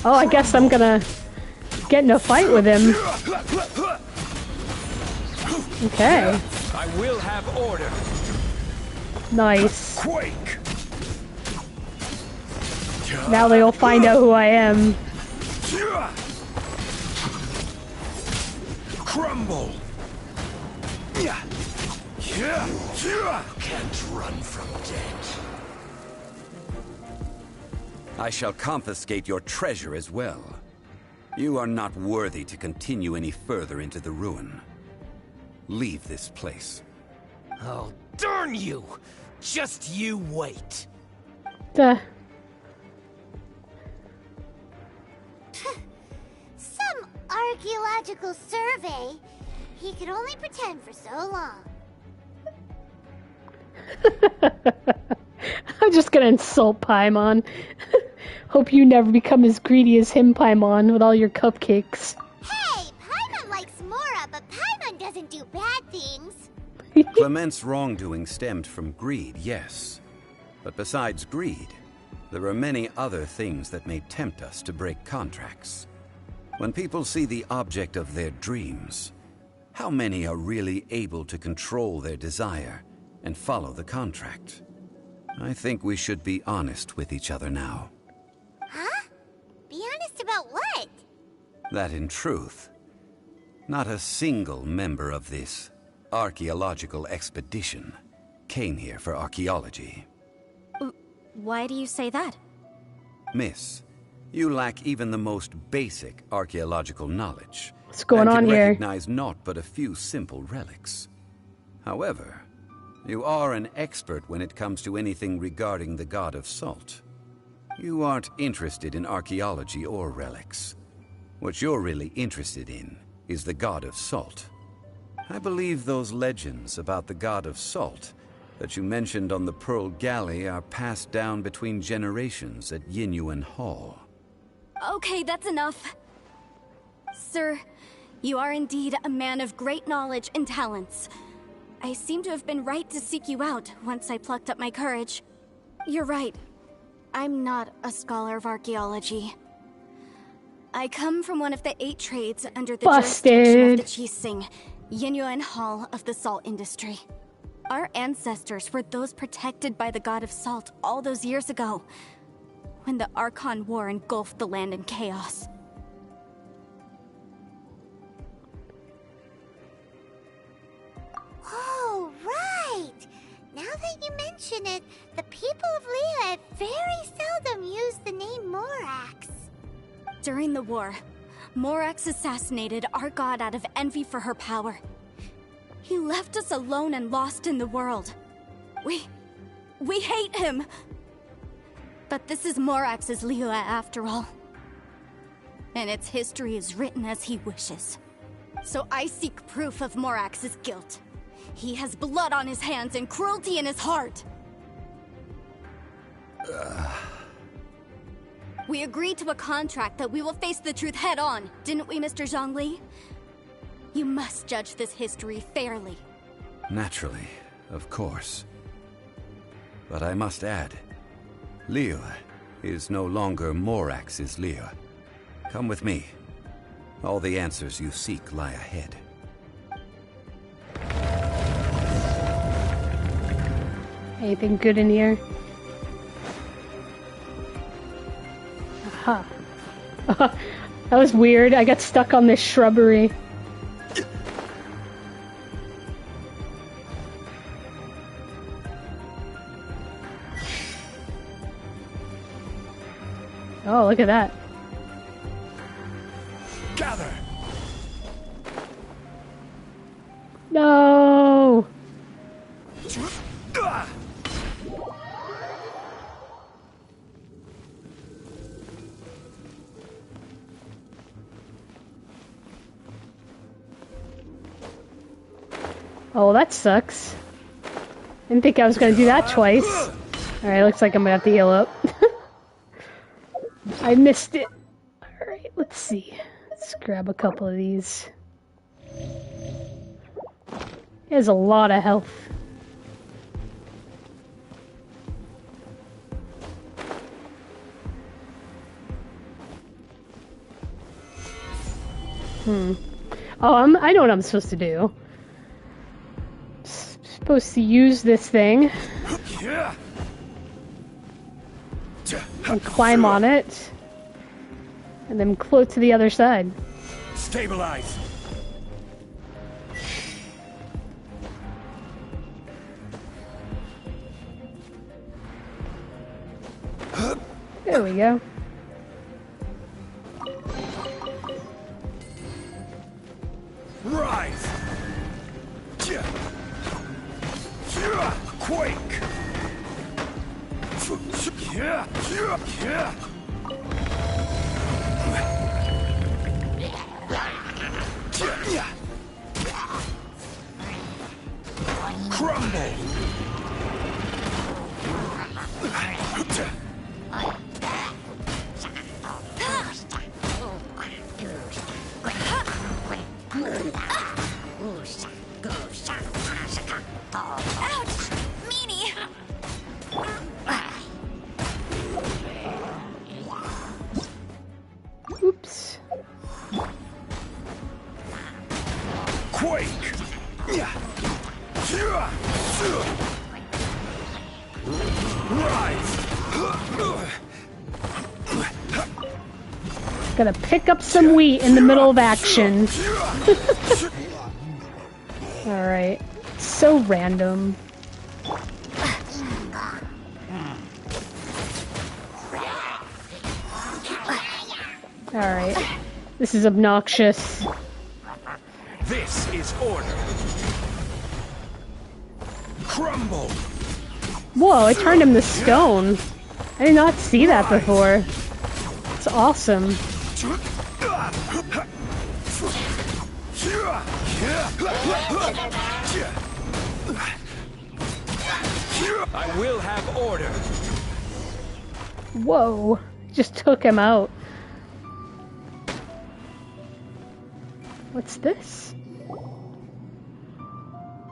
Oh, I guess I'm gonna get in a fight with him. Okay. I will have order. Nice. Quake! Now they'll find out who I am. Crumble! Can't run from death. I shall confiscate your treasure as well. You are not worthy to continue any further into the ruin. leave this place. Oh, darn you! Just you wait. Duh. Some archaeological survey. He could only pretend for so long. I'm just gonna insult Paimon. Hope you never become as greedy as him, Paimon, with all your cupcakes. Hey, Paimon likes Mora, but Paimon doesn't do bad things. Clement's wrongdoing stemmed from greed, yes. But besides greed, there are many other things that may tempt us to break contracts. When people see the object of their dreams, how many are really able to control their desire and follow the contract? I think we should be honest with each other now. Huh? Be honest about what? That in truth, not a single member of this archaeological expedition came here for archaeology. Why do you say that? Miss, you lack even the most basic archaeological knowledge. What's going and on can here? recognize naught but a few simple relics. However, you are an expert when it comes to anything regarding the god of salt. You aren't interested in archaeology or relics. What you're really interested in is the god of salt. I believe those legends about the god of salt that you mentioned on the Pearl Galley are passed down between generations at Yinyuan Hall. Okay, that's enough. Sir, you are indeed a man of great knowledge and talents. I seem to have been right to seek you out once I plucked up my courage. You're right. I'm not a scholar of archaeology. I come from one of the 8 trades under the jurisdiction of the Chising, Yinyuan Hall of the salt industry. Our ancestors were those protected by the god of salt all those years ago, when the Archon War engulfed the land in chaos. Oh, right! Now that you mention it, the people of Liyue very seldom use the name Morax. During the war, Morax assassinated our god out of envy for her power. He left us alone and lost in the world. We hate him! But this is Morax's Liyue after all. And its history is written as he wishes. So I seek proof of Morax's guilt. He has blood on his hands and cruelty in his heart. We agreed to a contract that we will face the truth head on, didn't we, Mr. Zhongli? You must judge this history fairly. Naturally, of course. But I must add, Liyue is no longer Morax's Liyue. Come with me. All the answers you seek lie ahead. Anything good in here? Aha. That was weird. I got stuck on this shrubbery. Oh, look at that. Gather! No! Oh, that sucks. Didn't think I was gonna do that twice. Alright, looks like I'm gonna have to heal up. I missed it. Alright, let's see. Let's grab a couple of these. He has a lot of health. Oh, I know what I'm supposed to do. Supposed to use this thing and climb on it and then float to the other side. Stabilize! There we go. Rise! Crumble! Ouch! Meanie! Oops. Quake! Rise! Gotta pick up some wheat in the middle of action. Alright. So random. Alright. This is obnoxious. This is order. Crumble! Whoa, it turned him to stone. I did not see that before. It's awesome. I will have order. Whoa. Just took him out. What's this?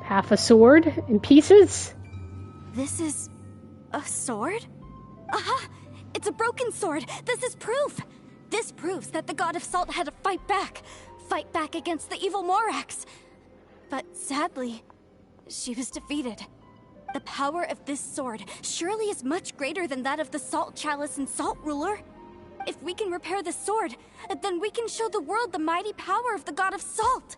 Half a sword in pieces? This is a sword? Aha! It's a broken sword! This is proof! This proves that the god of salt had to fight back against the evil Morax. But sadly, she was defeated. The power of this sword surely is much greater than that of the Salt Chalice and Salt Ruler. If we can repair the sword, then we can show the world the mighty power of the god of salt.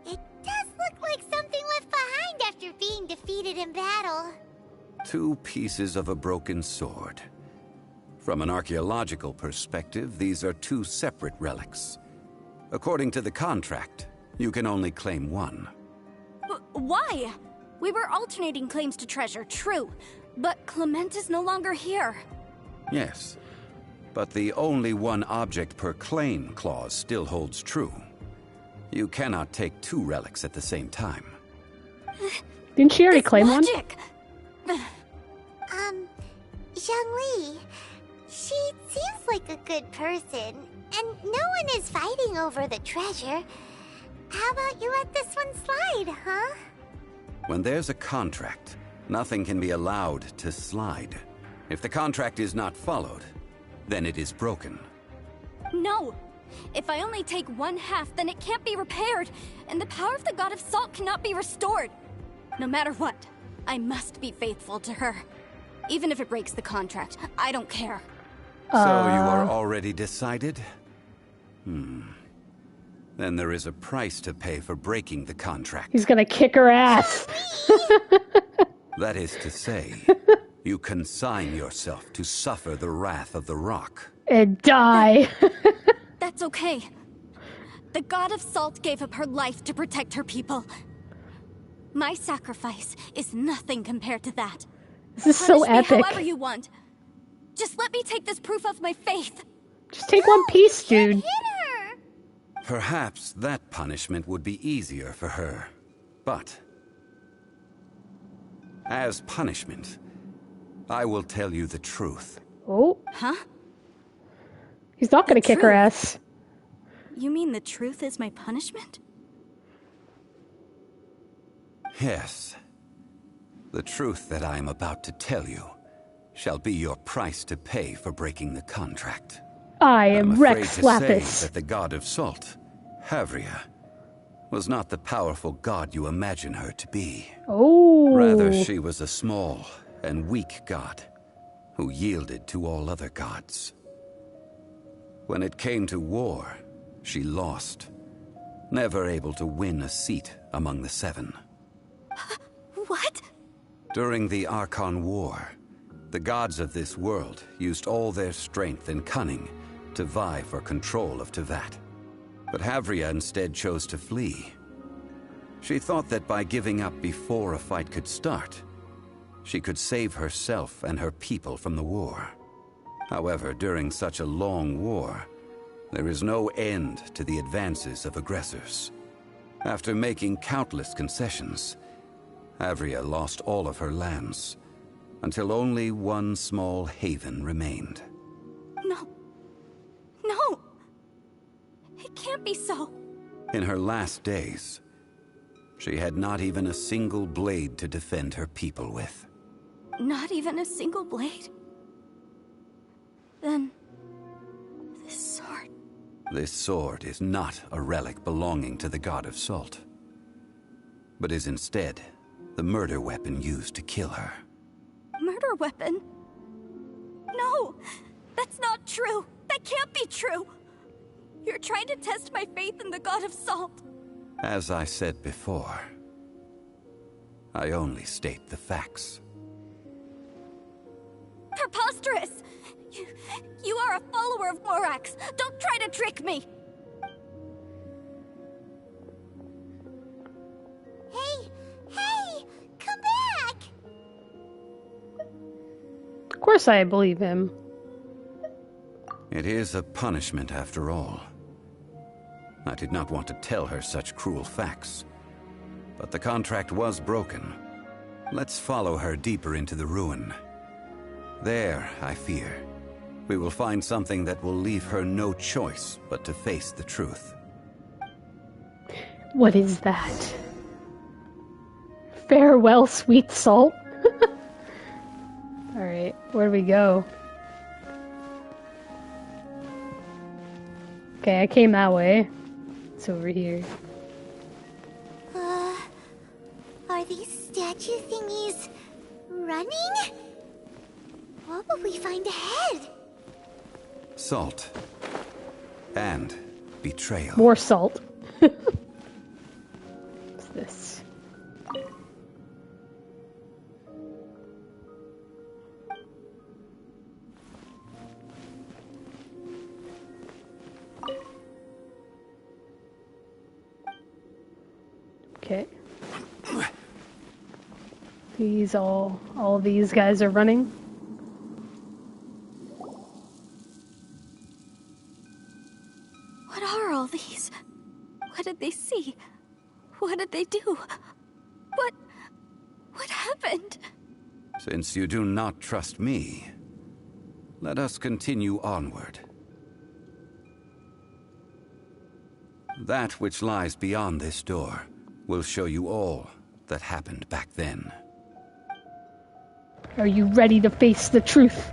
It does look like something left behind after being defeated in battle. 2 pieces of a broken sword. From an archaeological perspective, these are 2 separate relics. According to the contract, you can only claim 1. Why? We were alternating claims to treasure, true. But Clement is no longer here. Yes, but the only 1 object per claim clause still holds true. You cannot take 2 relics at the same time. Didn't she already It's claim logic. Zhongli, she seems like a good person, and no one is fighting over the treasure. How about you let this one slide, huh? When there's a contract, nothing can be allowed to slide. If the contract is not followed, then it is broken. No! If I only take 1/2, then it can't be repaired, and the power of the god of salt cannot be restored. No matter what, I must be faithful to her. Even if it breaks the contract, I don't care. So you are already decided? Then there is a price to pay for breaking the contract. He's gonna kick her ass. That is to say, you consign yourself to suffer the wrath of the rock. And die. That's okay. The god of salt gave up her life to protect her people. My sacrifice is nothing compared to that. This is so Punish me epic. however you want. Just let me take this proof of my faith. Just take 1 piece, dude. Hit her! Perhaps that punishment would be easier for her. But as punishment, I will tell you the truth. Oh. Huh? He's not gonna kick her truth. ass. You mean the truth is my punishment? Yes. The truth that I am about to tell you shall be your price to pay for breaking the contract. I I'm am afraid Rex to Lapis. say that the god of salt, Havria, was not the powerful god you imagine her to be. Oh. Rather, she was a small and weak god who yielded to all other gods. When it came to war, she lost, never able to win a seat among the 7. What? During the Archon War, the gods of this world used all their strength and cunning to vie for control of Tevat. But Havria instead chose to flee. She thought that by giving up before a fight could start, she could save herself and her people from the war. However, during such a long war, there is no end to the advances of aggressors. After making countless concessions, Havria lost all of her lands, until only one small haven remained. No. No! It can't be so. In her last days, she had not even a single blade to defend her people with. Not even a single blade? Then... this sword... This sword is not a relic belonging to the god of salt, but is instead the murder weapon used to kill her. Murder weapon? No! That's not true! That can't be true! You're trying to test my faith in the god of salt. As I said before, I only state the facts. Preposterous! You are a follower of Morax! Don't try to trick me! Hey! Come back! Of course I believe him. It is a punishment after all. I did not want to tell her such cruel facts, but the contract was broken. Let's follow her deeper into the ruin. There, I fear, we will find something that will leave her no choice but to face the truth. What is that? Farewell, sweet salt? Alright, where do we go? Okay, I came that way. It's over here. Are these statue thingies running? What will we find ahead? Salt. And betrayal. More salt. What's this? Okay. These all these guys are running. What are all these? What did they see? What did they do? What happened? Since you do not trust me, let us continue onward. That which lies beyond this door will show you all that happened back then. Are you ready to face the truth?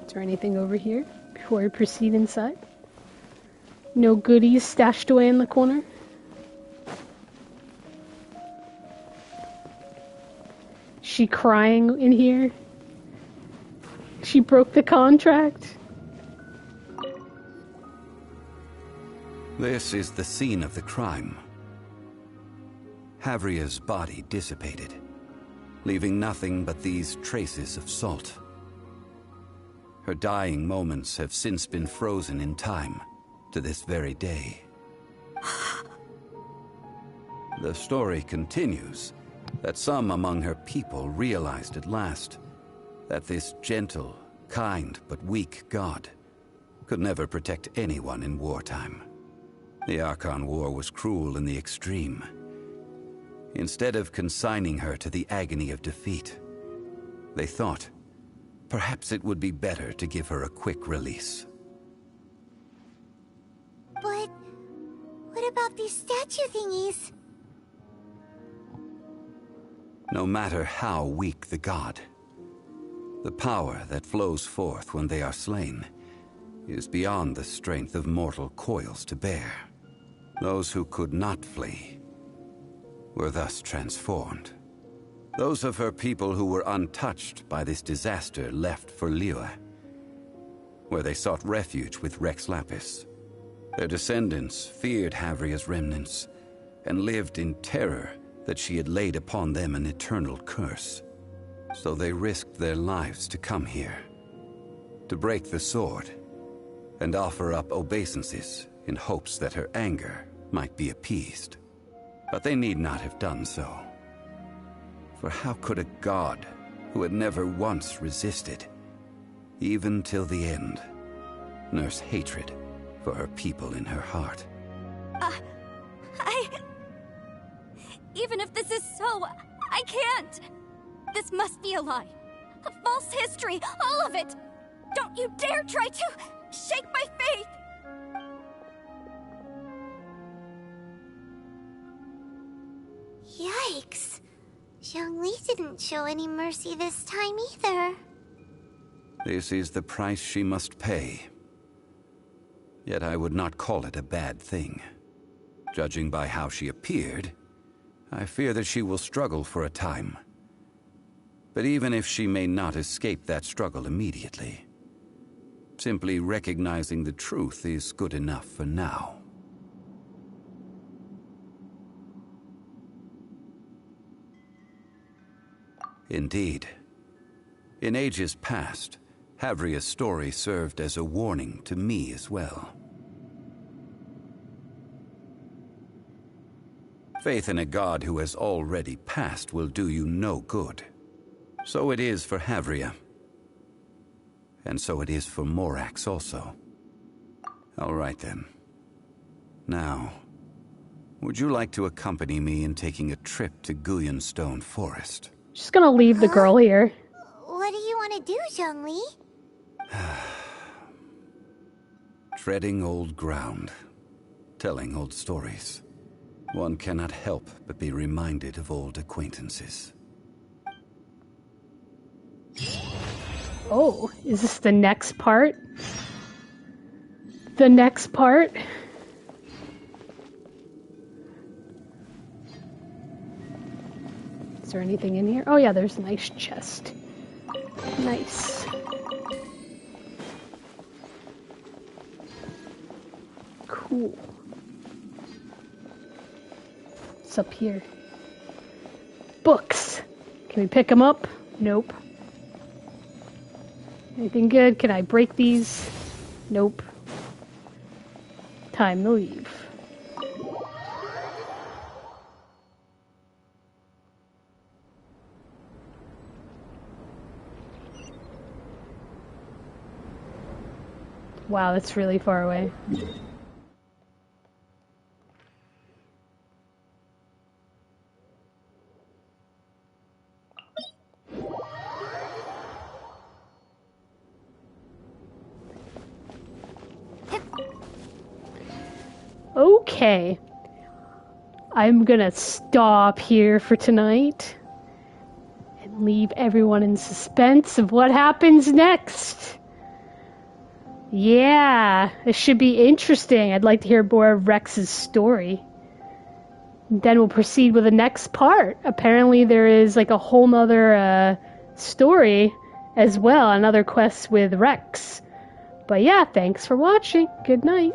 Is there anything over here before I proceed inside? No goodies stashed away in the corner? She crying in here? She broke the contract? This is the scene of the crime. Havria's body dissipated, leaving nothing but these traces of salt. Her dying moments have since been frozen in time to this very day. The story continues that some among her people realized at last that this gentle, kind, but weak god could never protect anyone in wartime. The Archon War was cruel in the extreme. Instead of consigning her to the agony of defeat, they thought perhaps it would be better to give her a quick release. But what about these statue thingies? No matter how weak the god, the power that flows forth when they are slain is beyond the strength of mortal coils to bear. Those who could not flee were thus transformed. Those of her people who were untouched by this disaster left for Liyue, where they sought refuge with Rex Lapis. Their descendants feared Havria's remnants and lived in terror that she had laid upon them an eternal curse. So they risked their lives to come here. to break the sword and offer up obeisances in hopes that her anger might be appeased. But they need not have done so. For how could a god who had never once resisted, even till the end, nurse hatred for her people in her heart? Even if this is so, I can't! This must be a lie. A false history, all of it! Don't you dare try to shake my faith! Yikes. Zhongli didn't show any mercy this time either. This is the price she must pay. Yet I would not call it a bad thing. Judging by how she appeared, I fear that she will struggle for a time. But even if she may not escape that struggle immediately, simply recognizing the truth is good enough for now. Indeed. In ages past, Havria's story served as a warning to me as well. Faith in a god who has already passed will do you no good. So it is for Havria. And so it is for Morax also. All right then. Now, would you like to accompany me in taking a trip to Guyonstone Forest? Just gonna leave the girl here. What do you want to do, Zhongli? Treading old ground, telling old stories. One cannot help but be reminded of old acquaintances. Oh, is this the next part? The next part? Is there anything in here? Oh yeah, there's a nice chest. Nice. Cool. What's up here? Books. Can we pick them up? Nope. Anything good? Can I break these? Nope. Time to leave. Wow, that's really far away. Okay. I'm gonna stop here for tonight and leave everyone in suspense of what happens next. Yeah, this should be interesting. I'd like to hear more of Rex's story. Then we'll proceed with the next part. Apparently there is like a whole nother story as well, another quest with Rex. But yeah, thanks for watching. Good night.